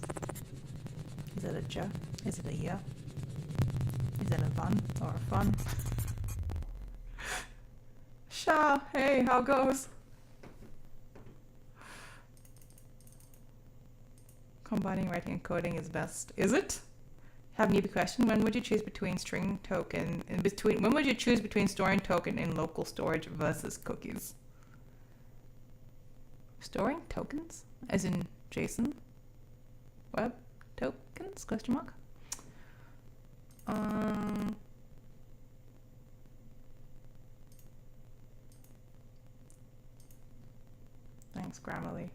Is it a J? Is it a Y? Is it a Van or a Fun? Sha, hey, how goes? Combining writing and coding is best. Is it? Have me the question, when would you choose between string token and when would you choose between storing token in local storage versus cookies? Storing tokens? As in JSON? Web tokens? Question mark? Thanks, Grammarly.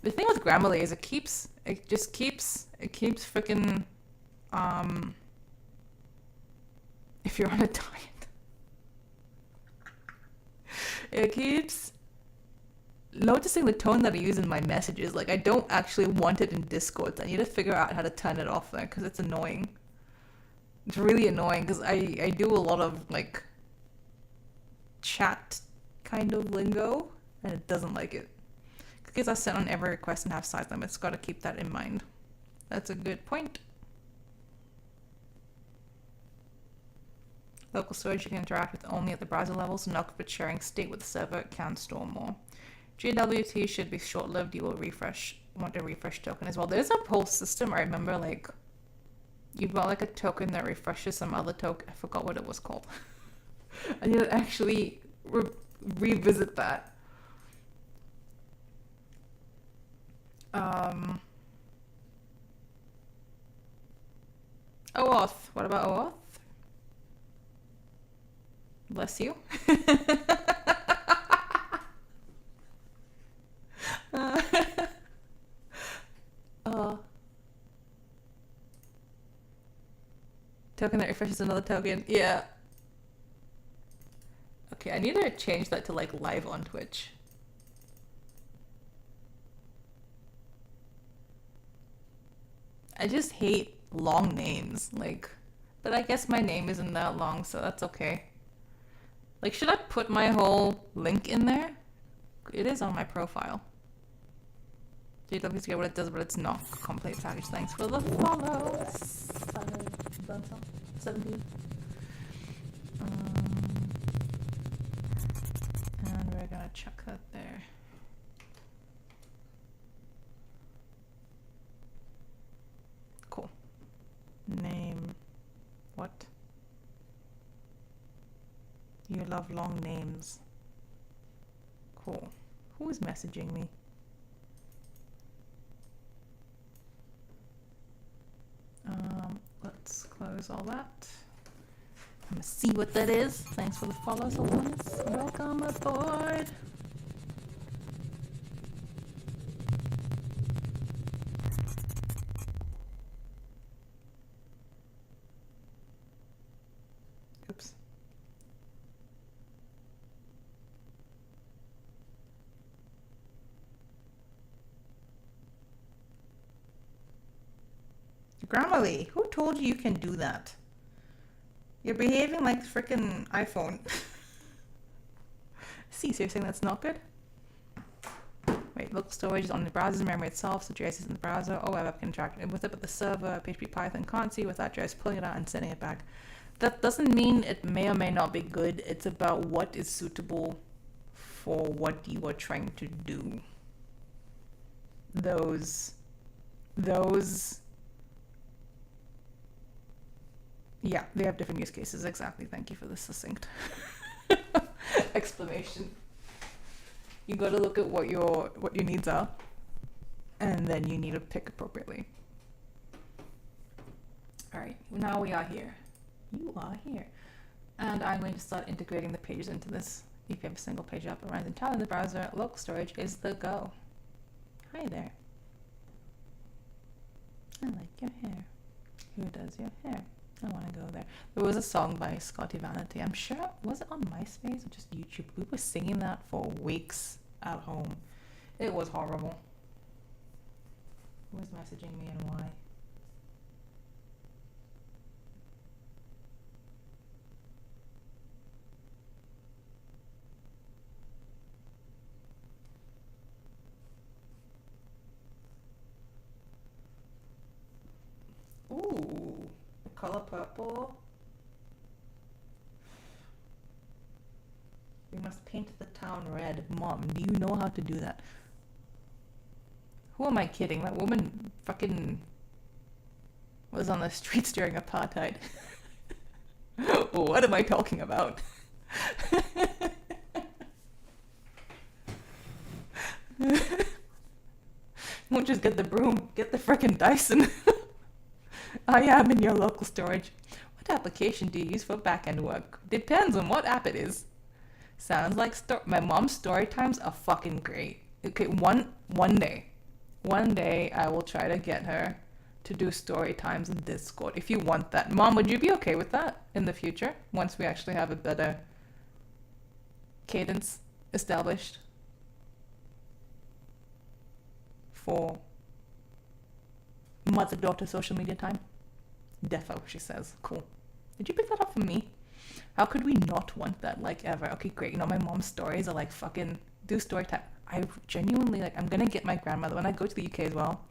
The thing with Grammarly is it keeps freaking, if you're on a diet, it keeps noticing the tone that I use in my messages. Like, I don't actually want it in Discord. So I need to figure out how to turn it off there because it's annoying. It's really annoying because I do a lot of like chat kind of lingo and it doesn't like it. Because I sent on every request and have size limits. Got to keep that in mind. That's a good point. Local storage you can interact with only at the browser level, so not with sharing state with the server. It can store more. GWT should be short-lived. You will want a refresh token as well. There's a whole system. I remember, like, you've got like a token that refreshes some other token. I forgot what it was called. I need to actually revisit that. OAuth. What about OAuth? Bless you. Token that refreshes another token. Yeah. Okay, I need to change that to like live on Twitch. I just hate long names, like, but I guess my name isn't that long, so that's okay. Like, should I put my whole link in there? It is on my profile. JW's get what it does, but it's not a complete package. Thanks for the follow. 17. And we're gonna check that there. Cool. Name. What? You love long names. Cool. Who is messaging me? Let's close all that. I'm gonna see what that is. Thanks for the follow, Solonis. Welcome aboard. Oops. Grammarly, who told you can do that? You're behaving like frickin' iPhone. See, so you're saying that's not good? Wait, local storage is on the browser's memory itself, so JS is in the browser. Oh, web app can interact with it, but the server, PHP Python can't see without JS pulling it out and sending it back. That doesn't mean it may or may not be good. It's about what is suitable for what you are trying to do. Those yeah, they have different use cases. Exactly. Thank you for the succinct explanation. You got to look at what your needs are, and then you need to pick appropriately. All right, now we are here. You are here, and I'm going to start integrating the pages into this. If you have a single page app that runs entirely in the browser, local storage is the go. Hi there. I like your hair. Who does your hair? I want to go there. There was a song by Scotty Vanity. I'm sure, was it on MySpace or just YouTube? We were singing that for weeks at home. It was horrible. Who was messaging me and why? Ooh, the color purple. We must paint the town red. Mom, do you know how to do that? Who am I kidding? That woman fucking was on the streets during apartheid. What am I talking about? Won't just get the broom, get the frickin' Dyson. I am in your local storage. What application do you use for back-end work? Depends on what app it is. Sounds like my mom's story times are fucking great. Okay, one day I will try to get her to do story times in Discord if you want that. Mom, would you be okay with that in the future once we actually have a better cadence established for mother-daughter social media time? Defo, she says. Cool. Did you pick that up from me? How could we not want that, like, ever? Okay, great. You know, my mom's stories are like fucking do story time. I genuinely, like, I'm gonna get my grandmother when I go to the UK as well.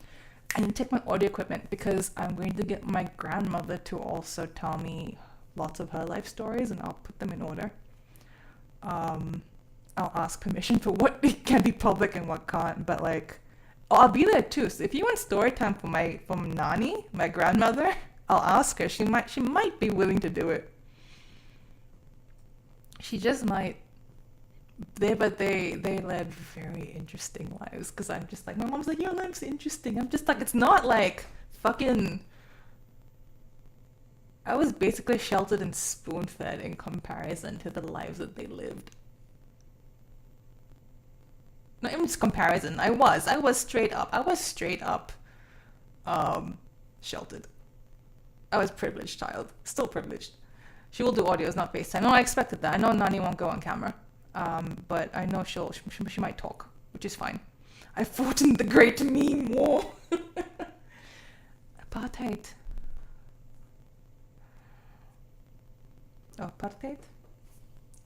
I need to take my audio equipment because I'm going to get my grandmother to also tell me lots of her life stories, and I'll put them in order. I'll ask permission for what can be public and what can't, but like, I'll be there too. So if you want story time from Nani, my grandmother, I'll ask her. She might be willing to do it. She just might. They led very interesting lives, because I'm just like, my mom's like, your life's interesting. I'm just like, it's not like fucking. I was basically sheltered and spoon-fed in comparison to the lives that they lived. Not even just comparison. I was straight up. Sheltered. I was privileged child. Still privileged. She will do audios, not FaceTime. No, I expected that. I know Nani won't go on camera. But I know she might talk, which is fine. I fought in the Great Meme War. Apartheid. Oh, apartheid?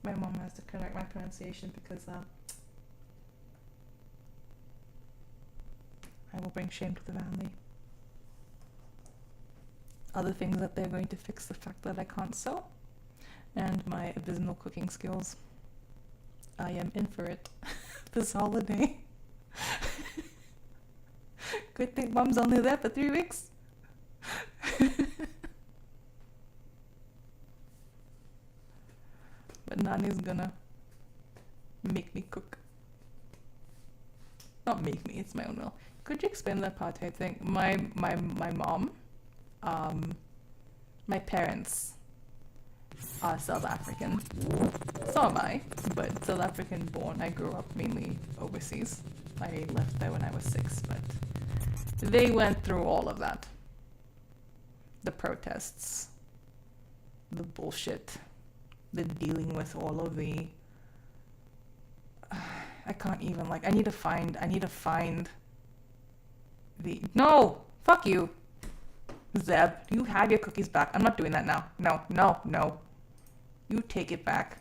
My mom has to correct my pronunciation because I will bring shame to the family. Other things that they're going to fix, the fact that I can't sew, and my abysmal cooking skills. I am in for it this holiday. Good thing Mom's only there for 3 weeks. But Nani's gonna make me cook. Not make me, it's my own will. Could you explain the apartheid thing? My mom, my parents are South African. So am I, but South African born. I grew up mainly overseas. I left there when I was 6, but they went through all of that. The protests, the bullshit, the dealing with all of the I can't even, like, I need to find the no, fuck you. Zeb, you have your cookies back. I'm not doing that now. No. You take it back.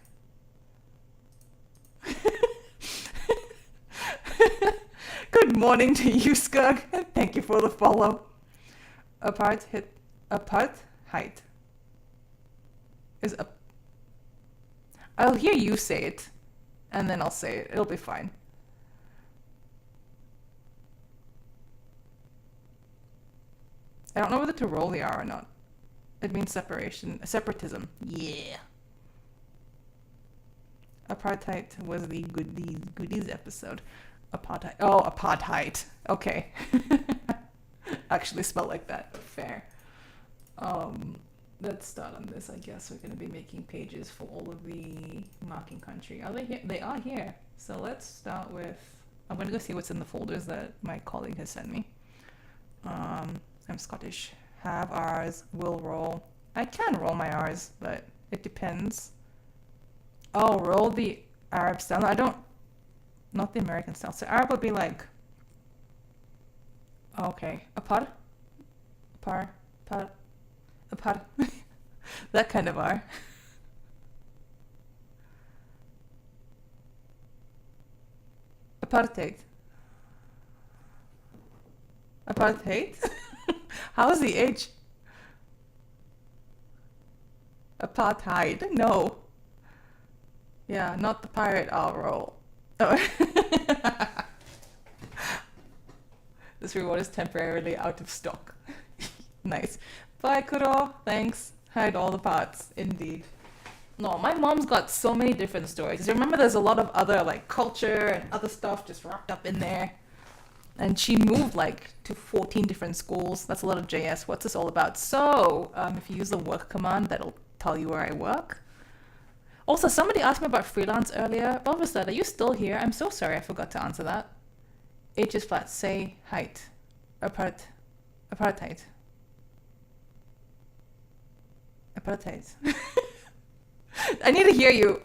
Good morning to you, Skug, and thank you for the follow. Apartheid is up. I'll hear you say it, and then I'll say it. It'll be fine. I don't know whether to roll the R or not. It means separatism. Yeah. Apartheid was the goodies episode. Apartheid. Oh, apartheid. Okay. Actually spelled like that. Fair. Let's start on this. I guess we're going to be making pages for all of the marking country. Are they here? They are here. So let's start with. I'm going to go see what's in the folders that my colleague has sent me. I'm Scottish. Have R's. Will roll. I can roll my R's, but it depends. Oh, roll the Arab style. No, I don't. Not the American style. So Arab would be like. Okay. Apar. That kind of R. Apartheid. Apartheid? How is the H? Apartheid. No. Yeah, not the pirate I'll roll. Oh. This reward is temporarily out of stock. Nice. Bye, Kuro. Thanks. Hide all the parts. Indeed. No, my mom's got so many different stories. Remember, there's a lot of other like culture and other stuff just wrapped up in there. And she moved like to 14 different schools. That's a lot of JS. What's this all about? So, if you use the work command, that'll tell you where I work. Also, somebody asked me about freelance earlier. What was that? Are you still here? I'm so sorry, I forgot to answer that. H is flat. Say height. Apartheid. Apartheid. I need to hear you.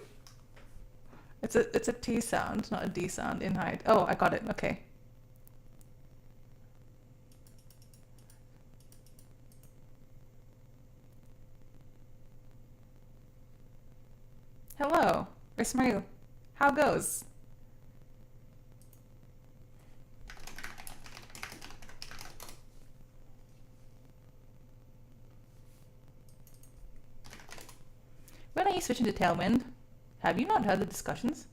It's a T sound, not a D sound in height. Oh, I got it. Okay. Hello, Ismail. How goes? When are you switching to Tailwind? Have you not heard the discussions?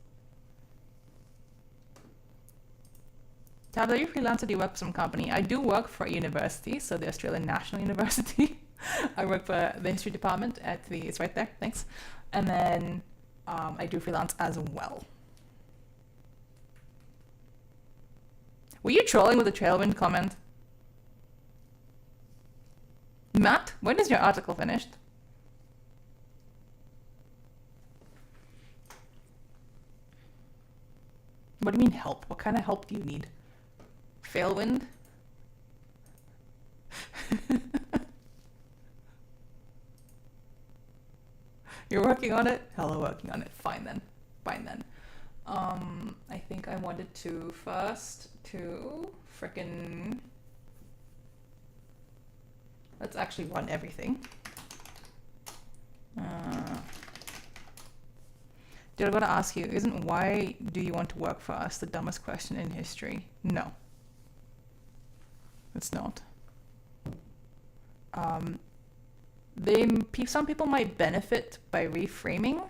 Tab, are you freelance or do you work for some company? I do work for a university, so the Australian National University. I work for the history department at the, it's right there, thanks. And then I do freelance as well. Were you trolling with a Tailwind comment? Matt, when is your article finished? What do you mean help? What kind of help do you need? Failwind? You're working on it? Hello, working on it. Fine then. Fine then. I think I wanted to first to frickin'... Let's actually run everything. Dude, I gotta ask you, isn't why do you want to work for us the dumbest question in history? No. It's not. Some people might benefit by reframing.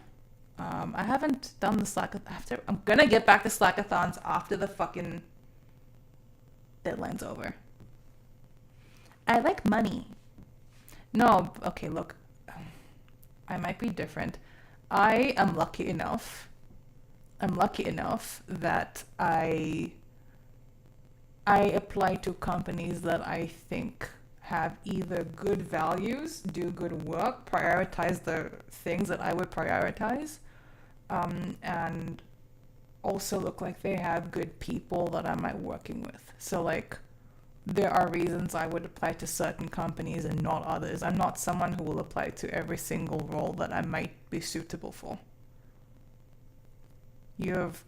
I haven't done the Slack after. I'm gonna get back to Slackathons after the fucking deadline's over. I like money. No, okay, look. I might be different. I am lucky enough that I apply to companies that I think have either good values, do good work, prioritize the things that I would prioritize, and also look like they have good people that I might working with. So like, there are reasons I would apply to certain companies and not others. I'm not someone who will apply to every single role that I might be suitable for. You've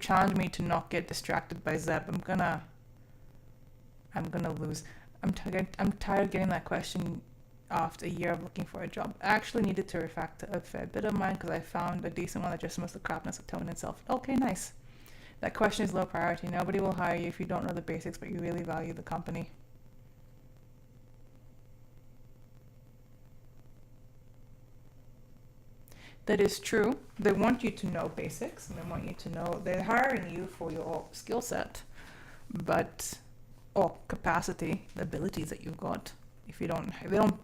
challenged me to not get distracted by Zeb. I'm gonna lose. I'm tired of getting that question after a year of looking for a job. I actually needed to refactor a fair bit of mine because I found a decent one that just missed the crapness of tone itself. Okay, nice. That question is low priority. Nobody will hire you if you don't know the basics, but you really value the company. That is true. They want you to know basics, and they want you to know they're hiring you for your skill set, or capacity, the abilities that you've got. If they don't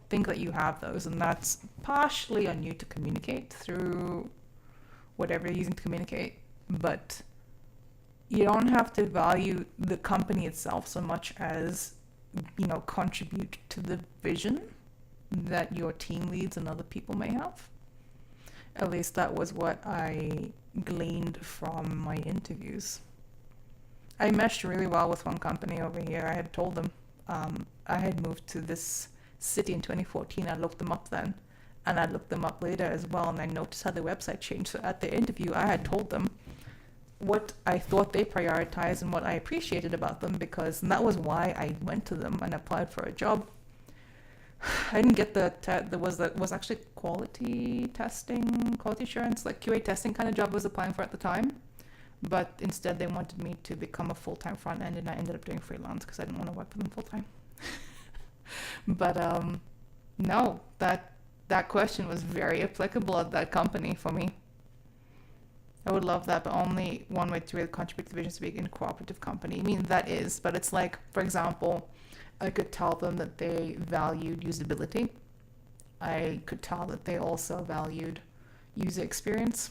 think that you have those, and that's partially on you to communicate through whatever you're using to communicate, but you don't have to value the company itself so much as, contribute to the vision that your team leads and other people may have. At least that was what I gleaned from my interviews. I meshed really well with one company over here. I had told them I had moved to this city in 2014. I looked them up then, and I looked them up later as well, and I noticed how their website changed. So at the interview, I had told them what I thought they prioritized and what I appreciated about them, because that was why I went to them and applied for a job. I didn't get there was actually quality assurance, like QA testing kind of job I was applying for at the time, but instead they wanted me to become a full-time front end, and I ended up doing freelance because I didn't want to work for them full-time. But no, that that question was very applicable at that company for me. I would love that, but only one way to really contribute to the vision is to be in a cooperative company. I mean, that is, but it's like, for example, I could tell them that they valued usability. I could tell that they also valued user experience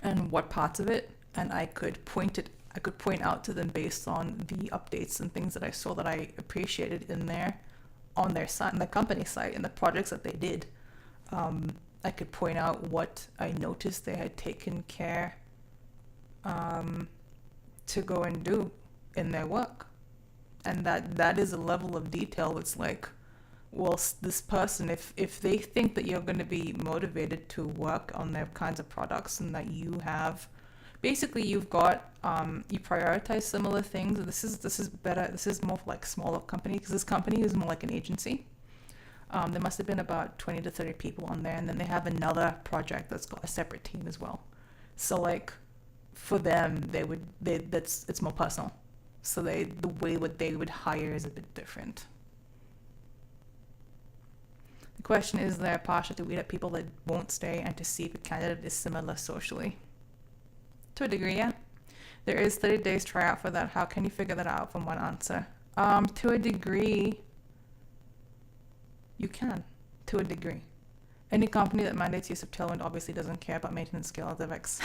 and what parts of it, and I could point out to them based on the updates and things that I saw that I appreciated in there on their site, in the company site, and the projects that they did. I could point out what I noticed they had taken care to go and do in their work. And that is a level of detail that's like, well, this person, if they think that you're going to be motivated to work on their kinds of products and that you have, basically you've got, you prioritize similar things. This is better. This is more for like smaller company, because this company is more like an agency. There must have been about 20 to 30 people on there, and then they have another project that's got a separate team as well. So like for them, it's more personal. So the way what they would hire is a bit different. The question is, they're partial to weed out people that won't stay and to see if a candidate is similar socially. To a degree, yeah. There is 30 days tryout for that. How can you figure that out from one answer? To a degree, you can. To a degree. Any company that mandates use of Tailwind obviously doesn't care about maintenance scale of DevX.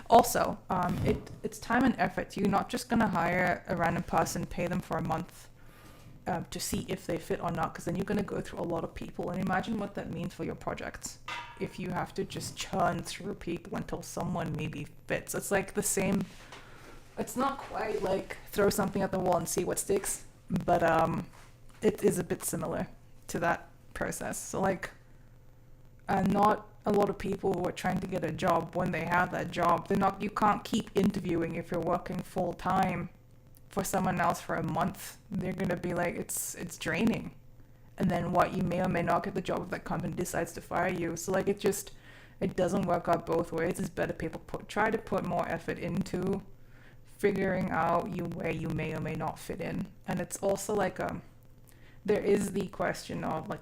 Also, it's time and effort. You're not just going to hire a random person, pay them for a month to see if they fit or not, because then you're going to go through a lot of people. And imagine what that means for your projects. If you have to just churn through people until someone maybe fits. It's like the same. It's not quite like throw something at the wall and see what sticks, but it is a bit similar to that process. So like, not a lot of people who are trying to get a job, when they have that job, you can't keep interviewing if you're working full time for someone else for a month. They're gonna be like, it's draining. And then what, you may or may not get the job if that company decides to fire you. So like, it doesn't work out both ways. It's better people try to put more effort into figuring out where you may or may not fit in. And it's also like there is the question of the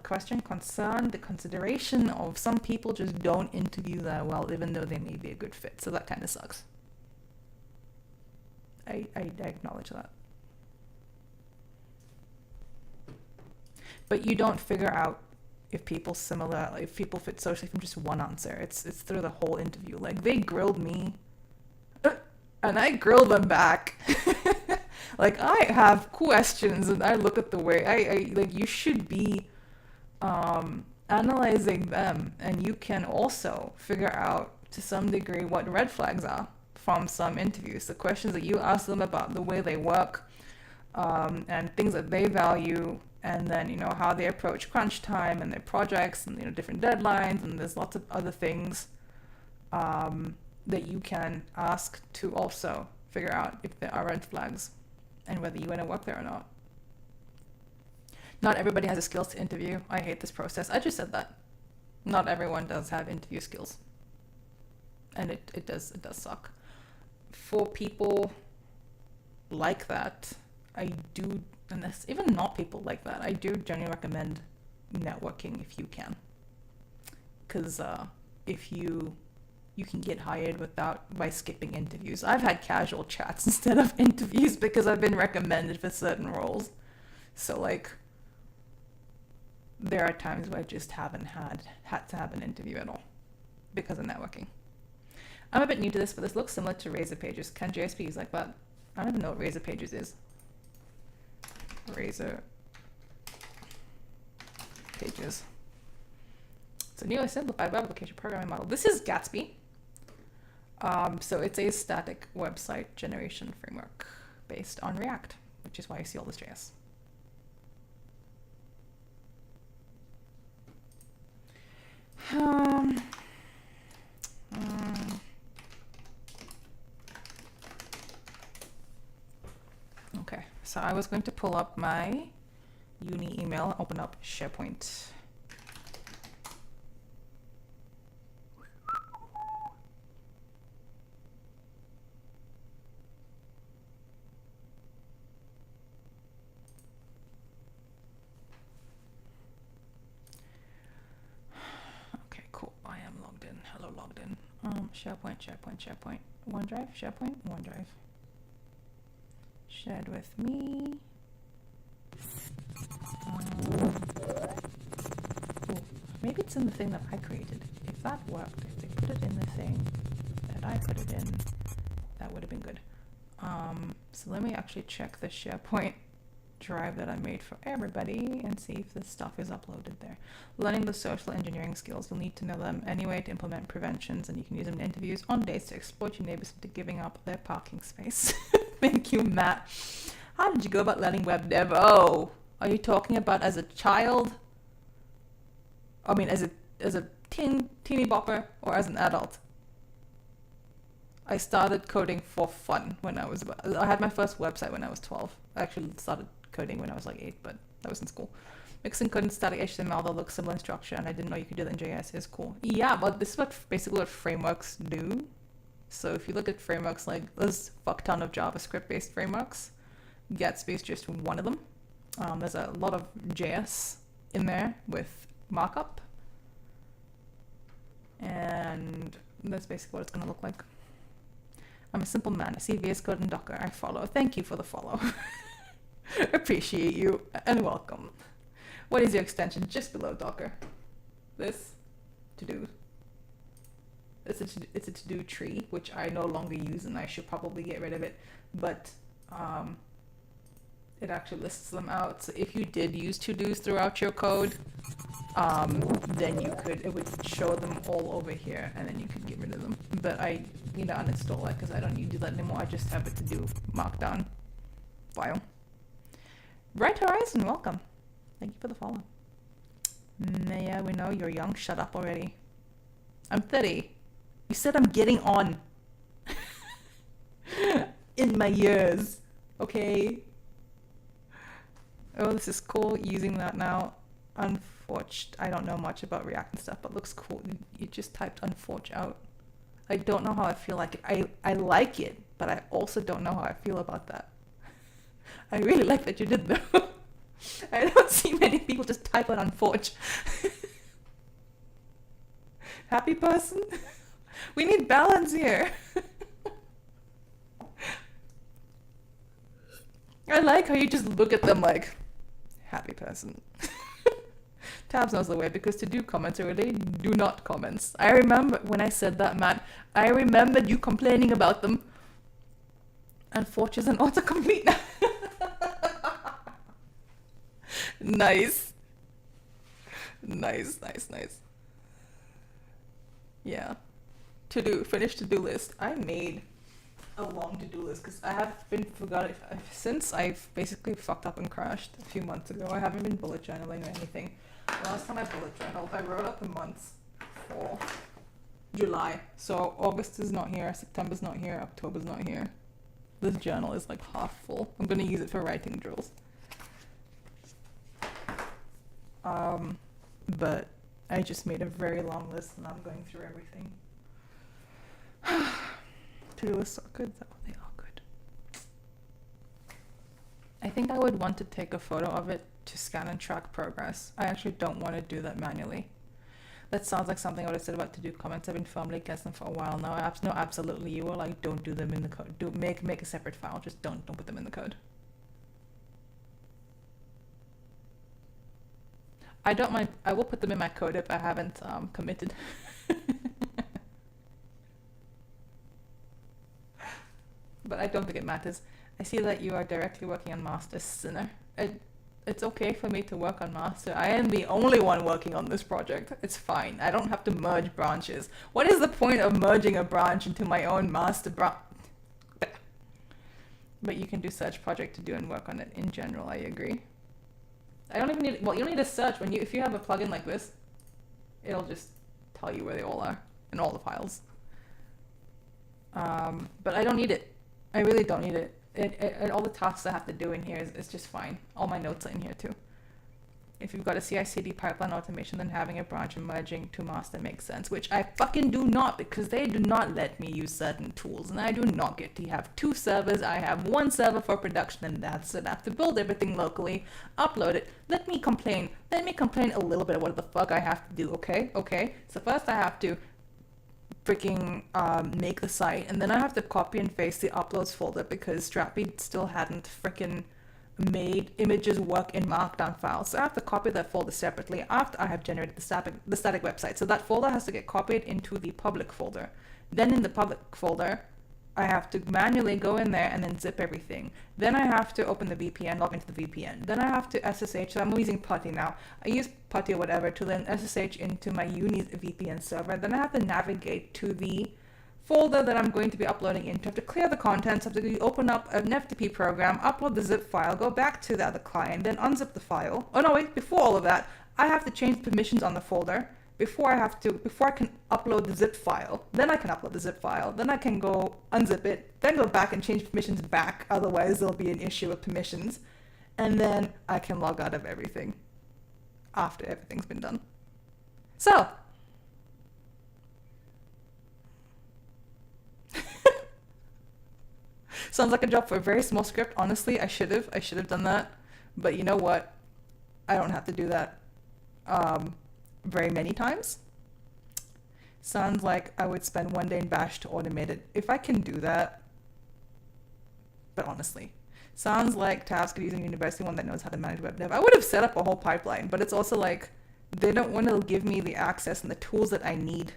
consideration of some people just don't interview that well, even though they may be a good fit. So that kind of sucks. I acknowledge that. But you don't figure out if people fit socially from just one answer. It's through the whole interview. Like, they grilled me, and I grilled them back. Like, I have questions, and I look at the way I like, you should be analyzing them, and you can also figure out to some degree what red flags are from some interviews. The questions that you ask them about the way they work, and things that they value, and then how they approach crunch time and their projects, and different deadlines, and there's lots of other things that you can ask to also figure out if there are red flags and whether you want to work there or not. Not everybody has the skills to interview. I hate this process. I just said that. Not everyone does have interview skills. And it does suck. For people like that, I do, and that's even not people like that, I do generally recommend networking if you can. Because if you can get hired by skipping interviews. I've had casual chats instead of interviews because I've been recommended for certain roles. So like, there are times where I just haven't had to have an interview at all because of networking. I'm a bit new to this, but this looks similar to Razor Pages. Can JS be used like that? I don't even know what Razor Pages is. Razor Pages. It's a newly simplified web application programming model. This is Gatsby. So it's a static website generation framework based on React, which is why you see all this JS. Okay, so I was going to pull up my uni email, open up SharePoint. logged in. SharePoint, OneDrive, SharePoint, OneDrive. Shared with me. Maybe it's in the thing that I created. If that worked, if they put it in the thing that I put it in, that would have been good. So let me actually check the SharePoint drive that I made for everybody and see if this stuff is uploaded there. Learning the social engineering skills. You'll need to know them anyway to implement preventions, and you can use them in interviews on dates to exploit your neighbors into giving up their parking space. Thank you, Matt. How did you go about learning web dev? Oh, are you talking about as a child? I mean, as a teeny bopper, or as an adult? I started coding for fun when I had my first website when I was 12. I actually started coding when I was like 8, but that was in school. Mixing code and static HTML that looks similar in structure, and I didn't know you could do that in JS is cool. Yeah, but this is basically what frameworks do. So if you look at frameworks, like there's a fuck ton of JavaScript-based frameworks. Gatsby is just one of them. There's a lot of JS in there with markup. And that's basically what it's going to look like. I'm a simple man. I see VS Code and Docker. I follow. Thank you for the follow. Appreciate you and welcome. What is your extension just below Docker? This to-do. It's a to-do tree, which I no longer use, and I should probably get rid of it. But it actually lists them out. So if you did use to-dos throughout your code, then it would show them all over here, and then you could get rid of them. But I need to uninstall that because I don't need to do that anymore. I just have it to do markdown file. Bright Horizon, welcome. Thank you for the follow. Yeah, we know you're young. Shut up already. I'm 30. You said I'm getting on. In my years. Okay? Oh, this is cool. Using that now. Unforged. I don't know much about React and stuff, but looks cool. You just typed unforge out. I don't know how I feel like it. I like it, but I also don't know how I feel about that. I really like that you did though. I don't see many people just type out unforge. Happy person? We need balance here. I like how you just look at them like, happy person. Tabs knows the way, because to do comments are really do not comments. I remember when I said that, Matt, I remembered you complaining about them. And Forge is an autocomplete now. Nice. Nice. Yeah. Finished to-do list. I made a long to-do list because I have been forgot since I've basically fucked up and crashed a few months ago. I haven't been bullet journaling or anything. Last time I bullet journaled, I wrote up the months for July. So August is not here, September's not here, October's not here. This journal is like half full. I'm gonna use it for writing drills. But I just made a very long list and I'm going through everything. To-do lists are good though, they are good. I think I would want to take a photo of it to scan and track progress. I actually don't want to do that manually. That sounds like something I would have said about to-do comments. I've been firmly against them for a while now. No, absolutely. You were like, don't do them in the code. Make a separate file. Just don't put them in the code. I don't mind. I will put them in my code if I haven't committed. But I don't think it matters. I see that you are directly working on master, Sinner. It's okay for me to work on master. I am the only one working on this project. It's fine. I don't have to merge branches. What is the point of merging a branch into my own master branch? But you can do search project to do and work on it in general. I agree. I don't even need, well, you don't need to search if you have a plugin like this, it'll just tell you where they all are in all the files. But I don't need it. I really don't need it. All the tasks I have to do in here is just fine. All my notes are in here too. If you've got a CI/CD pipeline automation, then having a branch and merging to master makes sense, which I fucking do not, because they do not let me use certain tools, and I do not get to have 2 servers. I have 1 server for production, and that's it. I have to build everything locally, upload it. Let me complain a little bit of what the fuck I have to do, okay? So first I have to freaking make the site, and then I have to copy and paste the uploads folder because Strappy still hadn't freaking made images work in markdown files. So I have to copy that folder separately after I have generated the static website. So that folder has to get copied into the public folder. Then in the public folder, I have to manually go in there and then zip everything. Then I have to open the VPN, log into the VPN. Then I have to SSH, so I'm using Putty now. I use Putty or whatever to then SSH into my uni's VPN server. Then I have to navigate to the folder that I'm going to be uploading into. I have to clear the contents, I have to open up an FTP program, upload the zip file, go back to the other client, then unzip the file. Oh no, wait, before all of that, I have to change permissions on the folder before I can upload the zip file. Then I can upload the zip file. Then I can go unzip it, then go back and change permissions back. Otherwise, there'll be an issue with permissions. And then I can log out of everything after everything's been done. So, sounds like a job for a very small script. Honestly, I should have done that. But you know what? I don't have to do that very many times. Sounds like I would spend one day in Bash to automate it. If I can do that, but honestly, sounds like Tabs could use a university one that knows how to manage web dev. I would have set up a whole pipeline, but it's also like they don't want to give me the access and the tools that I need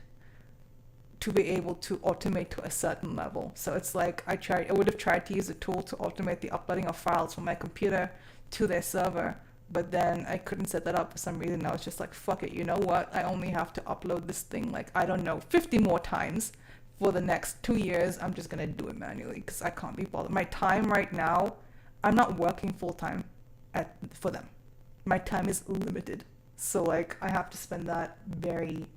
to be able to automate to a certain level. So it's like I would have tried to use a tool to automate the uploading of files from my computer to their server, but then I couldn't set that up for some reason. I was just like, fuck it, you know what? I only have to upload this thing, like, I don't know, 50 more times for the next 2 years. I'm just gonna do it manually because I can't be bothered. My time right now, I'm not working full time for them. My time is limited. So like I have to spend that very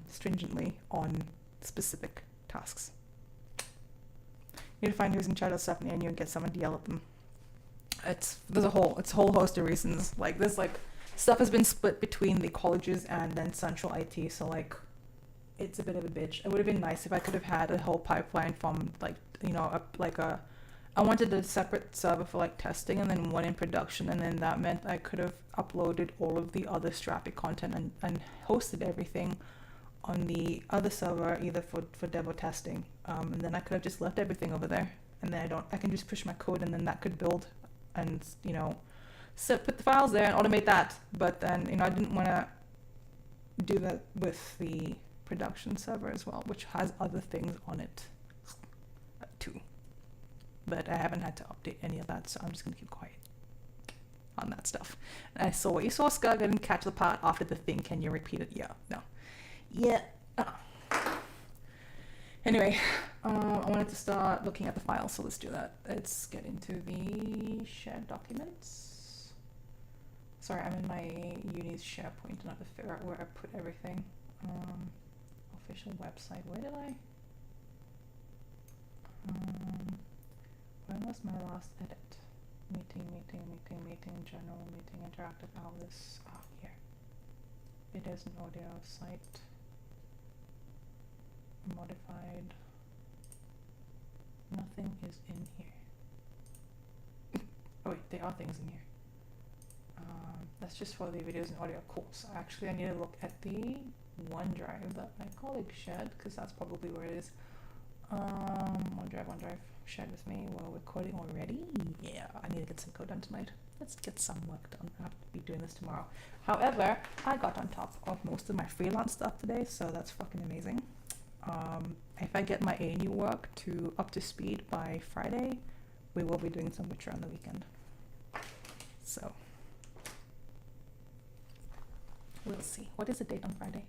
stringently on specific tasks. You need to find who's in charge of stuff and you get someone to yell at them. It's a whole host of reasons. Like there's like stuff has been split between the colleges and then central IT, so like it's a bit of a bitch. It would have been nice if I could have had a whole pipeline from like, you know, I wanted a separate server for like testing and then one in production, and then that meant I could have uploaded all of the other Strappy content and hosted everything on the other server, either for dev or testing, and then I could have just left everything over there, and then I can just push my code and then that could build and, you know, put the files there and automate that. But then, you know, I didn't want to do that with the production server as well, which has other things on it too. But I haven't had to update any of that, so I'm just going to keep quiet on that stuff. And I saw what you saw, Skug. I didn't catch the part after the thing. Can you repeat it? Yeah, no. Yeah. Anyway, I wanted to start looking at the files, so let's do that. Let's get into the shared documents. Sorry, I'm in my uni's SharePoint and I have to figure out where I put everything. Official website, where did I? When was my last edit? Meeting, general meeting, interactive hours. Ah, here. It is an audio site. Modified. Nothing is in here. Oh wait, there are things in here. That's just for the videos and audio. Cool. So actually I need to look at the OneDrive that my colleague shared, because that's probably where it is. OneDrive, shared with me while recording already. Yeah, I need to get some code done tonight. Let's get some work done. I have to be doing this tomorrow. However, I got on top of most of my freelance stuff today, so that's fucking amazing. If I get my ANU work up to speed by Friday, we will be doing some Witcher on the weekend. So, we'll see. What is the date on Friday?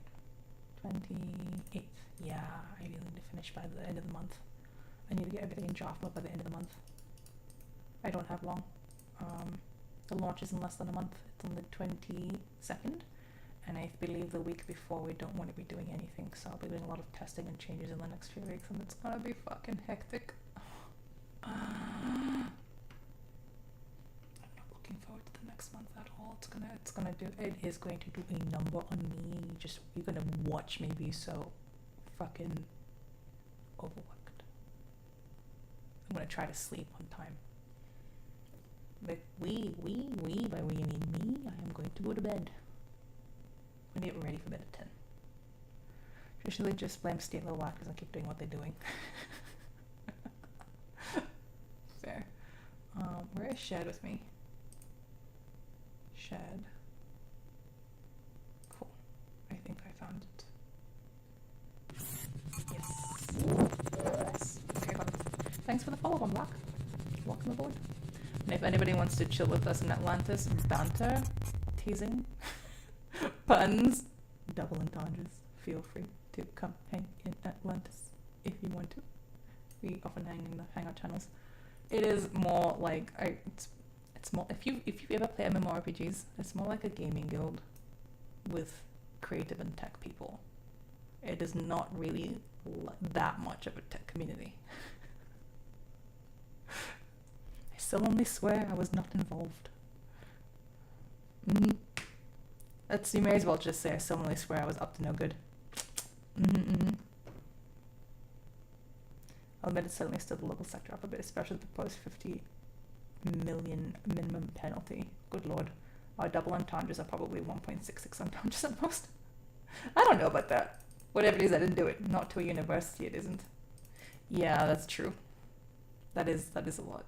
28th. Yeah, I really need to finish by the end of the month. I need to get everything in Java by the end of the month. I don't have long. The launch is in less than a month. It's on the 22nd. And I believe the week before we don't want to be doing anything. So I'll be doing a lot of testing and changes in the next few weeks. And it's going to be fucking hectic. I'm not looking forward to the next month at all. It is going to do a number on me. You're going to watch me be so fucking overworked. I'm going to try to sleep on time. But by we you mean me, I am going to go to bed. I'm going to get ready for bed at 10. Usually just blame state level actors and keep doing what they're doing. Fair. Where is Shed with me? Shed. Cool. I think I found it. Yes. Nice. Okay, got it. Thanks for the follow on Black. Welcome aboard. And if anybody wants to chill with us in Atlantis, banter, teasing, puns, double entendres, feel free to come hang in Atlantis if you want to. We often hang in the hangout channels. It is more like it's more if you ever play MMORPGs, it's more like a gaming guild with creative and tech people. It is not really that much of a tech community. I solemnly swear I was not involved. You may as well just say I solemnly swear I was up to no good. I'll admit it certainly stood the local sector up a bit, especially the proposed 50 million minimum penalty. Good lord. Our double entendres are probably 1.66 entendres at most. I don't know about that. Whatever it is, I didn't do it. Not to a university, it isn't. Yeah, that's true. That is a lot.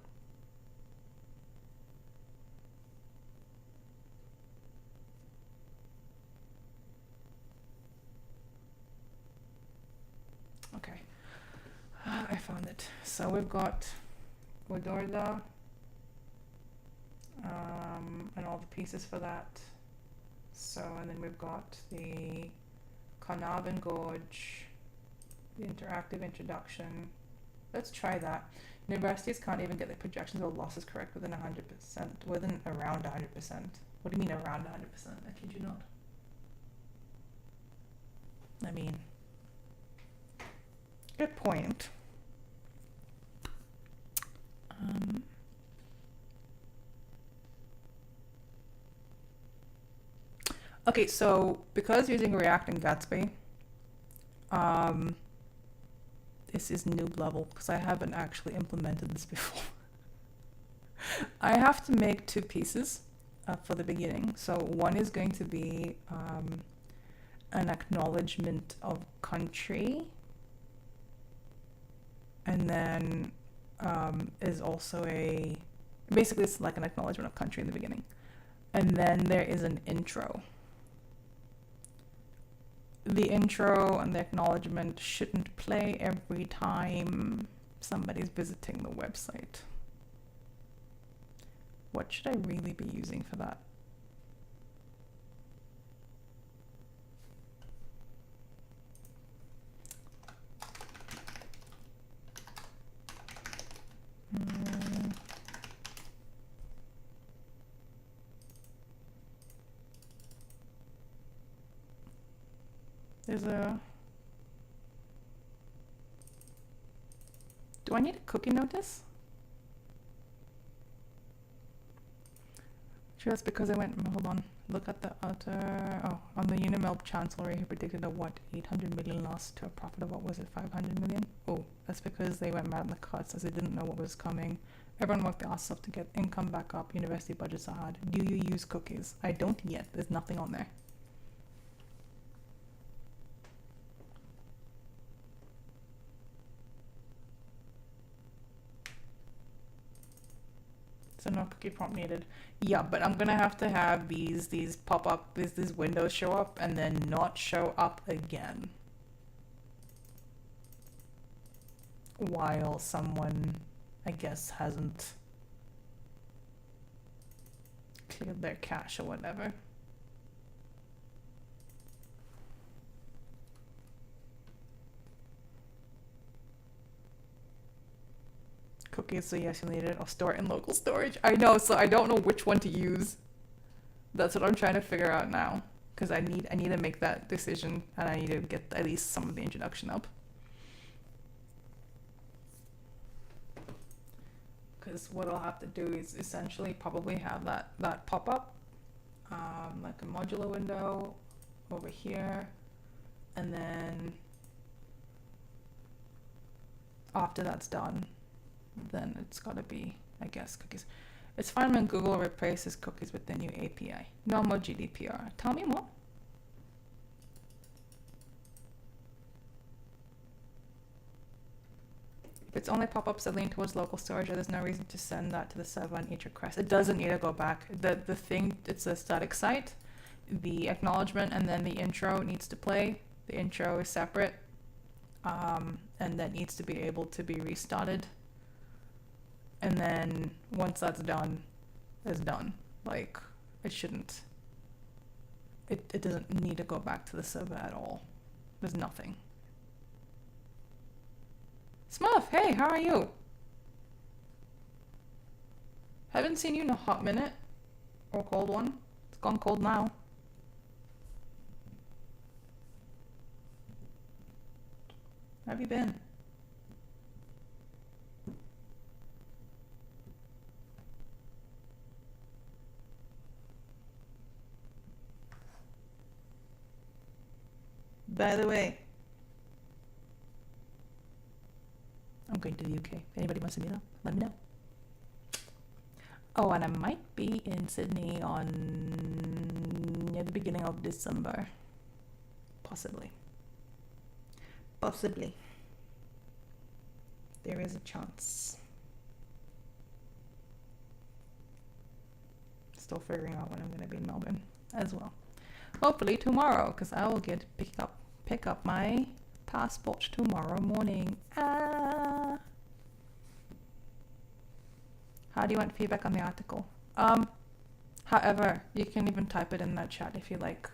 Okay. I found it. So we've got Wadorda, and all the pieces for that. So, and then we've got the Carnarvon Gorge, the interactive introduction. Let's try that. Universities can't even get their projections or losses correct within 100%, within around 100%. What do you mean around 100%? I kid you not. I mean, good point. Okay, so because using React and Gatsby, this is noob level because I haven't actually implemented this before. I have to make two pieces for the beginning. So one is going to be an acknowledgement of country, and then is also basically it's like an acknowledgement of country in the beginning, and then there is an intro. The intro and the acknowledgement shouldn't play every time somebody's visiting the website. What should I really be using for that? There's a... Do I need a cookie notice? Just because I went, hold on, look at the outer, on the Unimelb Chancellery, he predicted a 800 million loss to a profit of, 500 million? Oh, that's because they went mad in the cuts as they didn't know what was coming. Everyone worked their ass off to get income back up, university budgets are hard. Do you use cookies? I don't yet, there's nothing on there. So no cookie prompt needed. Yeah, but I'm gonna have to have these pop up, these windows show up and then not show up again while someone, I guess, hasn't cleared their cache or whatever. Cookies, so yes, you need it. I'll store it in local storage. I know, so I don't know which one to use. That's what I'm trying to figure out now, because I need to make that decision, and I need to get at least some of the introduction up. Because what I'll have to do is essentially probably have that pop up, like a modular window over here, and then after that's done, then it's got to be, I guess, cookies. It's fine when Google replaces cookies with the new API. No more GDPR. Tell me more. If it's only pop-ups that lean towards local storage, there's no reason to send that to the server on each request. It doesn't need to go back. The thing, it's a static site. The acknowledgement and then the intro needs to play. The intro is separate, and that needs to be able to be restarted. And then once that's done, it's done. Like, it shouldn't. It doesn't need to go back to the server at all. There's nothing. Smurf, hey, how are you? Haven't seen you in a hot minute. Or cold one. It's gone cold now. How have you been? By the way, I'm going to the UK. If anybody wants to meet up, let me know. Oh, and I might be in Sydney near the beginning of December. Possibly. Possibly. There is a chance. Still figuring out when I'm going to be in Melbourne as well. Hopefully tomorrow, because I will get to pick up my passport tomorrow morning. How do you want feedback on the article? However, you can even type it in that chat if you like.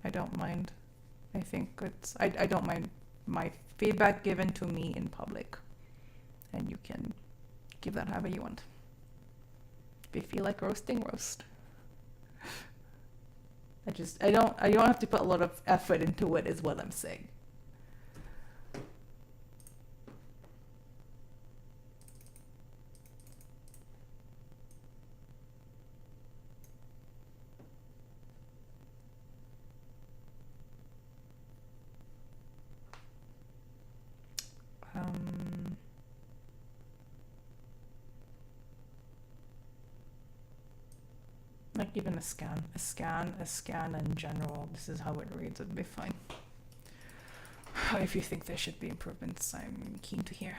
I don't mind. I think I don't mind my feedback given to me in public. And you can give that however you want. If you feel like roasting, roast. I don't have to put a lot of effort into it is what I'm saying. Like even a scan in general, this is how it reads, it'd be fine. If you think there should be improvements, I'm keen to hear.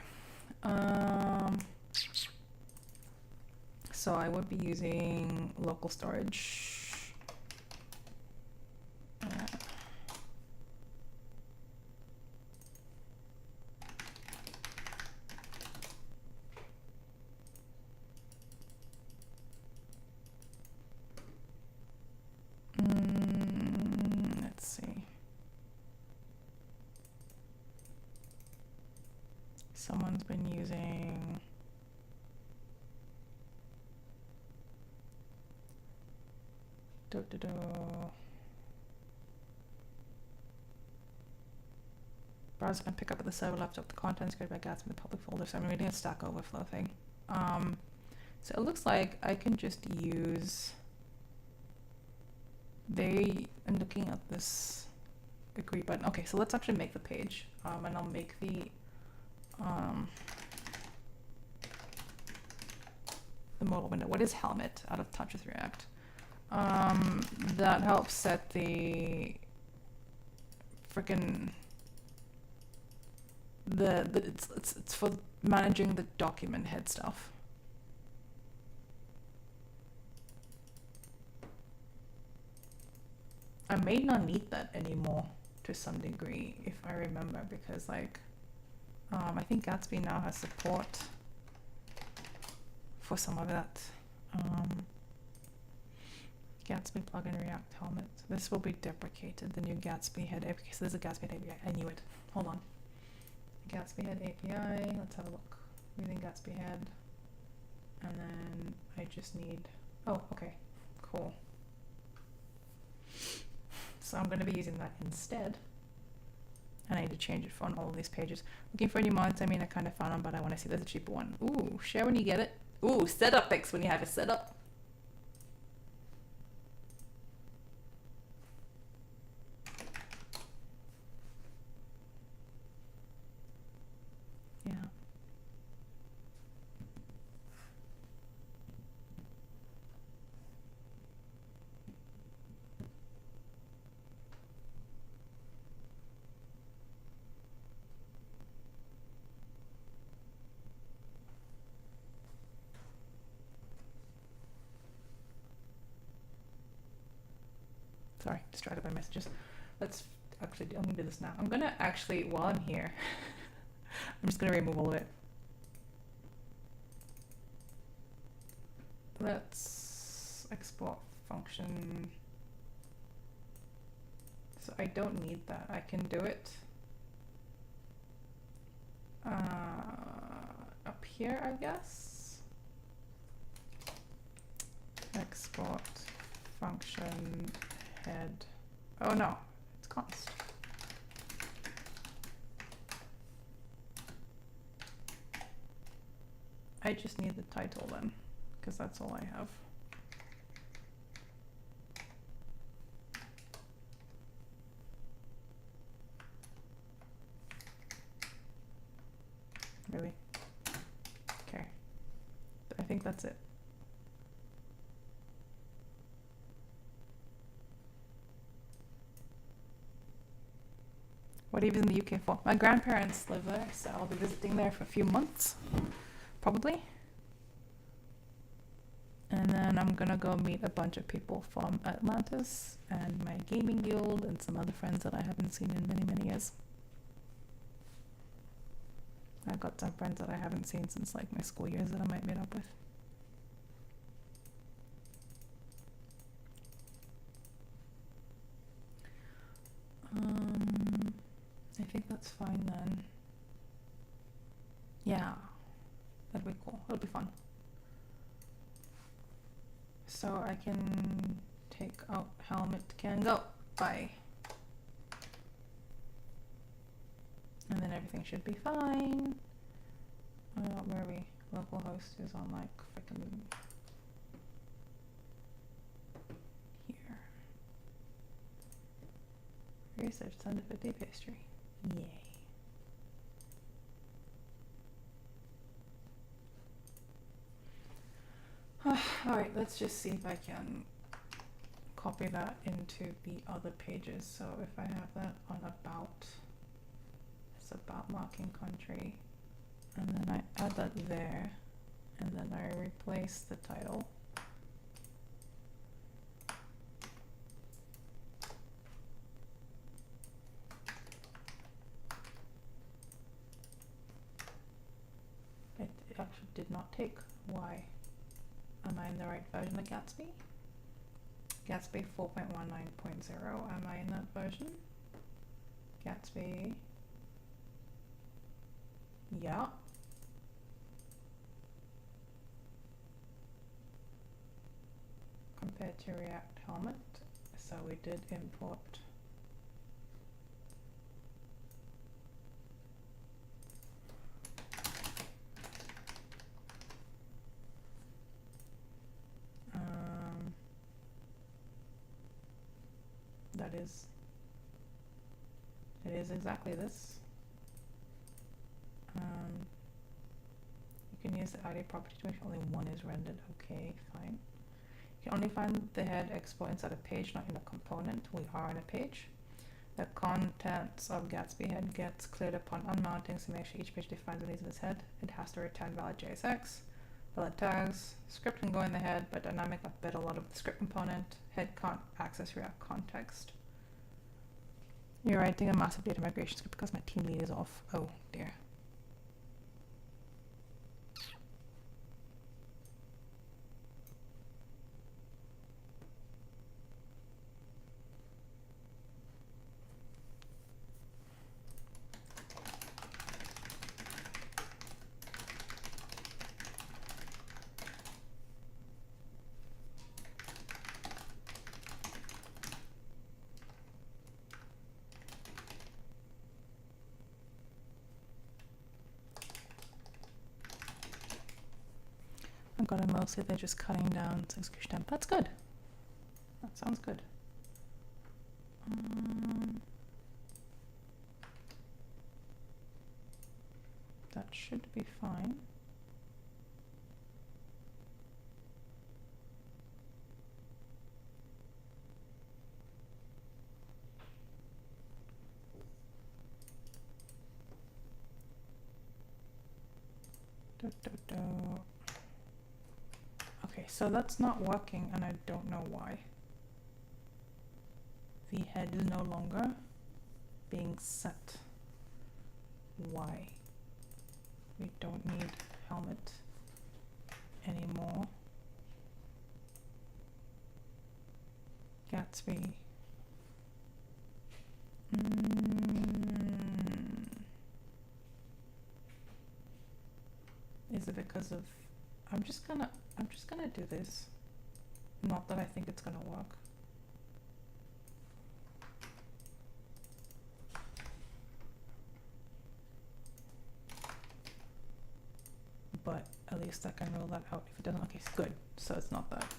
So I would be using local storage. Let's see. Someone's been using browser can pick up at the server laptop the contents created by Gatsby in the public folder. So I'm reading a Stack Overflow thing. So it looks like I can just use. I'm looking at this agree button. Okay, so let's actually make the page, and I'll make the modal window. What is helmet out of touch with React? That helps set the frickin' it's for managing the document head stuff. I may not need that anymore to some degree, if I remember, because like, I think Gatsby now has support for some of that. Gatsby plugin React helmet. This will be deprecated, the new Gatsby head API. So there's a Gatsby head API. I knew it. Hold on. Gatsby head API. Let's have a look. Using Gatsby head. And then I just need. Oh, okay. Cool. So I'm going to be using that instead. And I need to change it on all of these pages. Looking for any mods. I mean, I kind of found them, but I want to see there's a cheaper one. Ooh, share when you get it. Ooh, setup picks when you have it set up. Yeah. Sorry, distracted by messages. Let's actually, I'm gonna do this now. I'm gonna actually, while I'm here, I'm just gonna remove all of it. Let's export function. So I don't need that. I can do it up here, I guess. Export function head. Oh no, it's const. I just need the title then, because that's all I have. Really? Okay. I think that's it. What are you in the UK for? My grandparents live there, so I'll be visiting there for a few months, probably. And then I'm gonna go meet a bunch of people from Atlantis and my gaming guild and some other friends that I haven't seen in many, many years. I've got some friends that I haven't seen since like my school years that I might meet up with. I think that's fine then. Yeah, that'd be cool. It'll be fun. So I can take out helmet can go. Bye. And then everything should be fine. Where are we? Localhost is on like freaking here. Research Sunday 50 pastry. Yay. Alright, let's just see if I can copy that into the other pages. So if I have that on about, it's about marking country, and then I add that there, and then I replace the title. It actually did not take. Why? Am I in the right version of Gatsby? Gatsby 4.19.0. Am I in that version? Gatsby. Yeah. Compared to React Helmet. So we did import. It is exactly this. You can use the ID property to make sure only one is rendered. Okay, fine. You can only find the head export inside a page, not in a component. We are in a page. The contents of Gatsby head gets cleared upon unmounting, so make sure each page defines what needs in its head. It has to return valid JSX. Valid tags. Script can go in the head, but dynamic embed a lot of the script component. Head can't access React context. You're writing a massive data migration script because my team lead is off. Oh dear. I've got it mostly they're just cutting down execution time. That's good. That sounds good. That should be fine. Okay, so that's not working and I don't know why. The head is no longer being set. Why? We don't need helmet anymore. Gatsby. Is it because of I'm just gonna do this. Not that I think it's gonna work. But at least I can roll that out. If it doesn't, okay, it's good. So it's not that.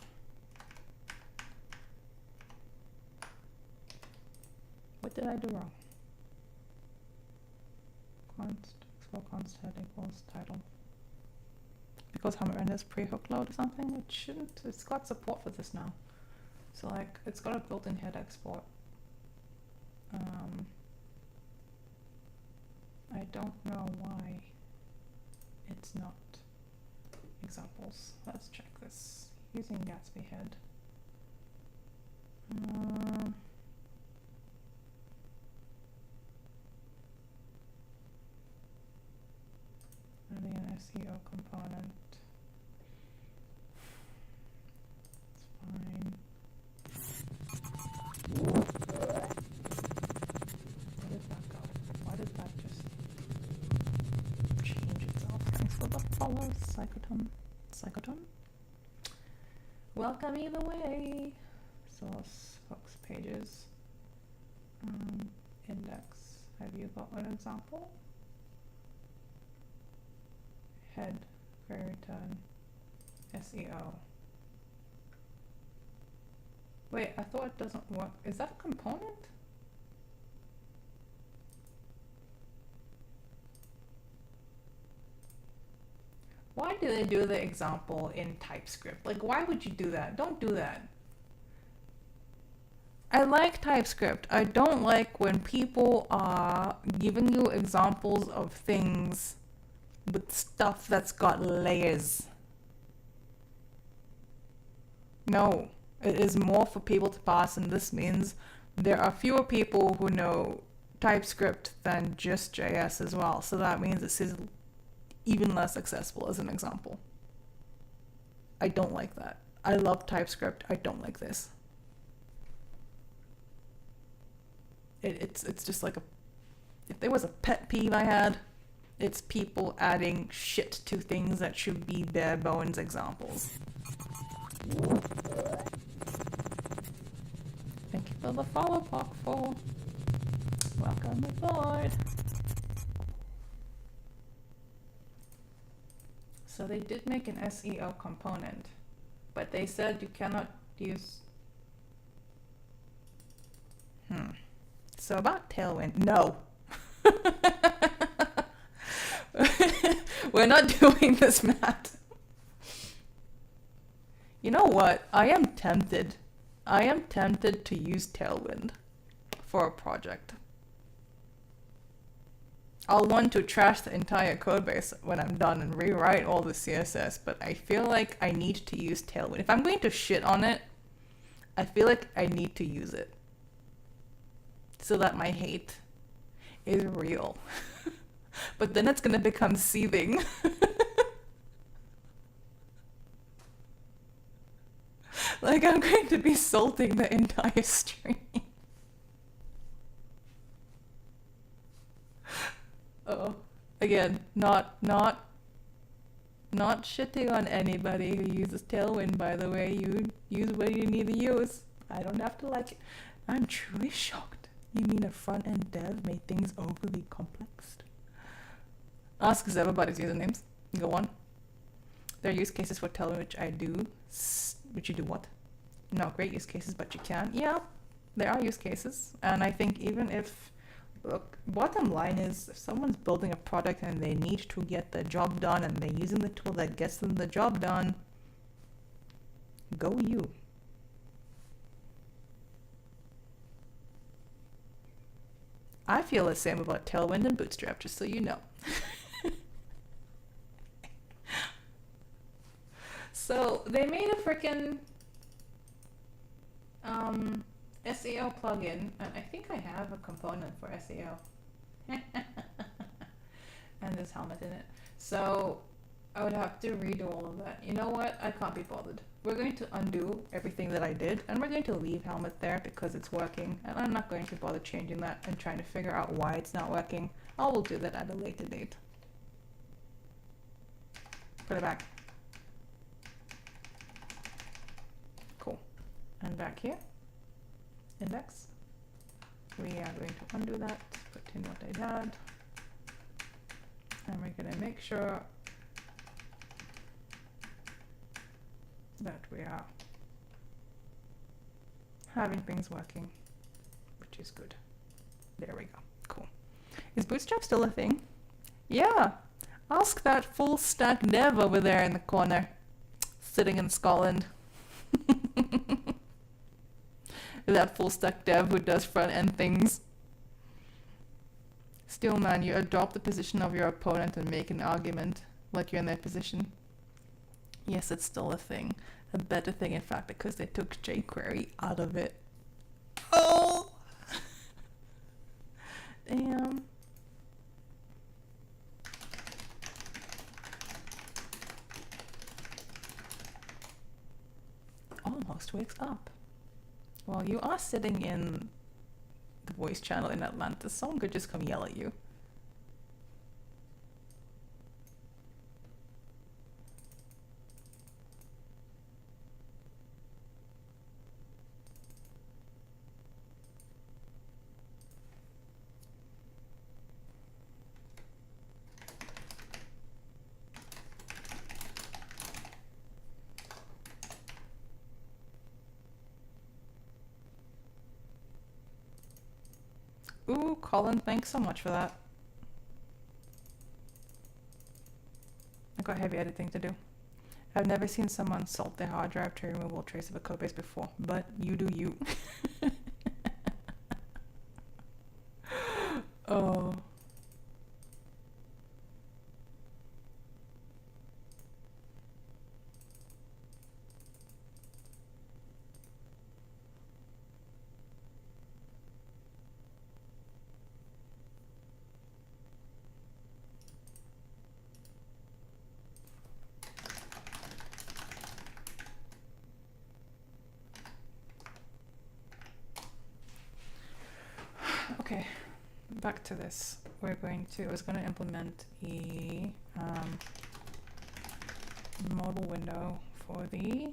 What did I do wrong? Const head equals title. Because Hammer has pre-hook load or something? It shouldn't. It's got support for this now. So like, it's got a built-in head export. I don't know why it's not examples. Let's check this using Gatsby head. Adding an SEO component. It's fine. Where did that go? Why did that just change itself? Thanks for the follow, Psychoton. Welcome either way. Source, hooks, pages, index. Have you got an example? Head, query return, SEO. Wait, I thought it doesn't work. Is that a component? Why do they do the example in TypeScript? Like, why would you do that? Don't do that. I like TypeScript. I don't like when people are giving you examples of things with stuff that's got layers. No, it is more for people to pass, and this means there are fewer people who know TypeScript than just JS as well. So that means this is even less accessible as an example. I don't like that. I love TypeScript. I don't like this. It's just like if there was a pet peeve I had, it's people adding shit to things that should be bare bones examples. Thank you for the follow, Pockful. Welcome aboard. So they did make an SEO component, but they said you cannot use... So about Tailwind, no. We're not doing this, Matt. You know what? I am tempted to use Tailwind for a project. I'll want to trash the entire codebase when I'm done and rewrite all the CSS, but I feel like I need to use Tailwind. If I'm going to shit on it, I feel like I need to use it so that my hate is real. But then it's gonna become seething. Like I'm going to be salting the entire stream. Oh, again, not shitting on anybody who uses Tailwind, by the way. You use what you need to use. I don't have to like it. I'm truly shocked. You mean a front-end dev made things overly complex? Ask us everybody's usernames. Go on. There are use cases for Tailwind, which I do. Which you do what? No, great use cases, but you can. Yeah, there are use cases. And I think even if... Look, bottom line is, if someone's building a product and they need to get the job done and they're using the tool that gets them the job done, go you. I feel the same about Tailwind and Bootstrap, just so you know. So they made a frickin' SEO plugin, and I think I have a component for SEO. And this helmet in it. So I would have to redo all of that. You know what? I can't be bothered. We're going to undo everything that I did, and we're going to leave helmet there because it's working, and I'm not going to bother changing that and trying to figure out why it's not working. I will do that at a later date. Put it back. Cool. And back here, index. We are going to undo that, put in what I had. And we're going to make sure that we are having things working, which is good. There we go. Cool. Is Bootstrap still a thing? Yeah. Ask that full stack dev over there in the corner, sitting in Scotland. That full stack dev who does front end things. Still, man, you adopt the position of your opponent and make an argument like you're in their position. Yes, it's still a thing. A better thing, in fact, because they took jQuery out of it. Oh! Damn. Almost wakes up. Well, you are sitting in the voice channel in Atlanta. Someone could just come yell at you. Ooh, Colin, thanks so much for that. I got heavy editing to do. I've never seen someone salt their hard drive to remove all trace of a codebase before, but you do you. Oh. Okay, back to this. I was going to implement a modal window for the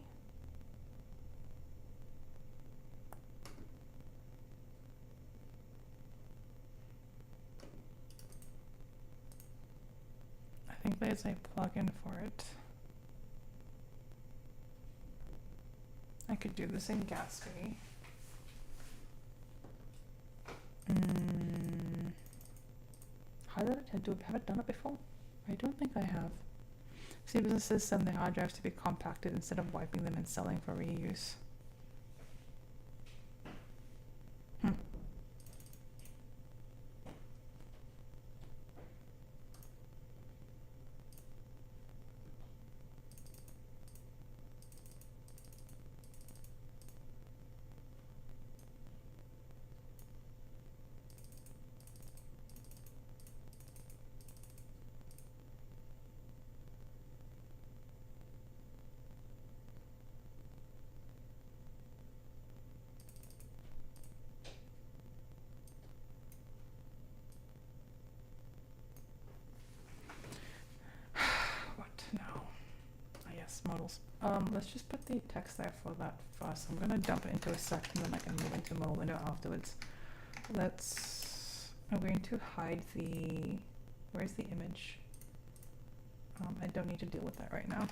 I think there's a plugin for it. I could do this in Gatsby. How did I do it? Have I done it before? I don't think I have. See, businesses send their hard drives to be compacted instead of wiping them and selling for reuse. Models. Let's just put the text there for that first. I'm gonna dump it into a section, then I can move into model window afterwards. I'm going to hide where's the image? I don't need to deal with that right now.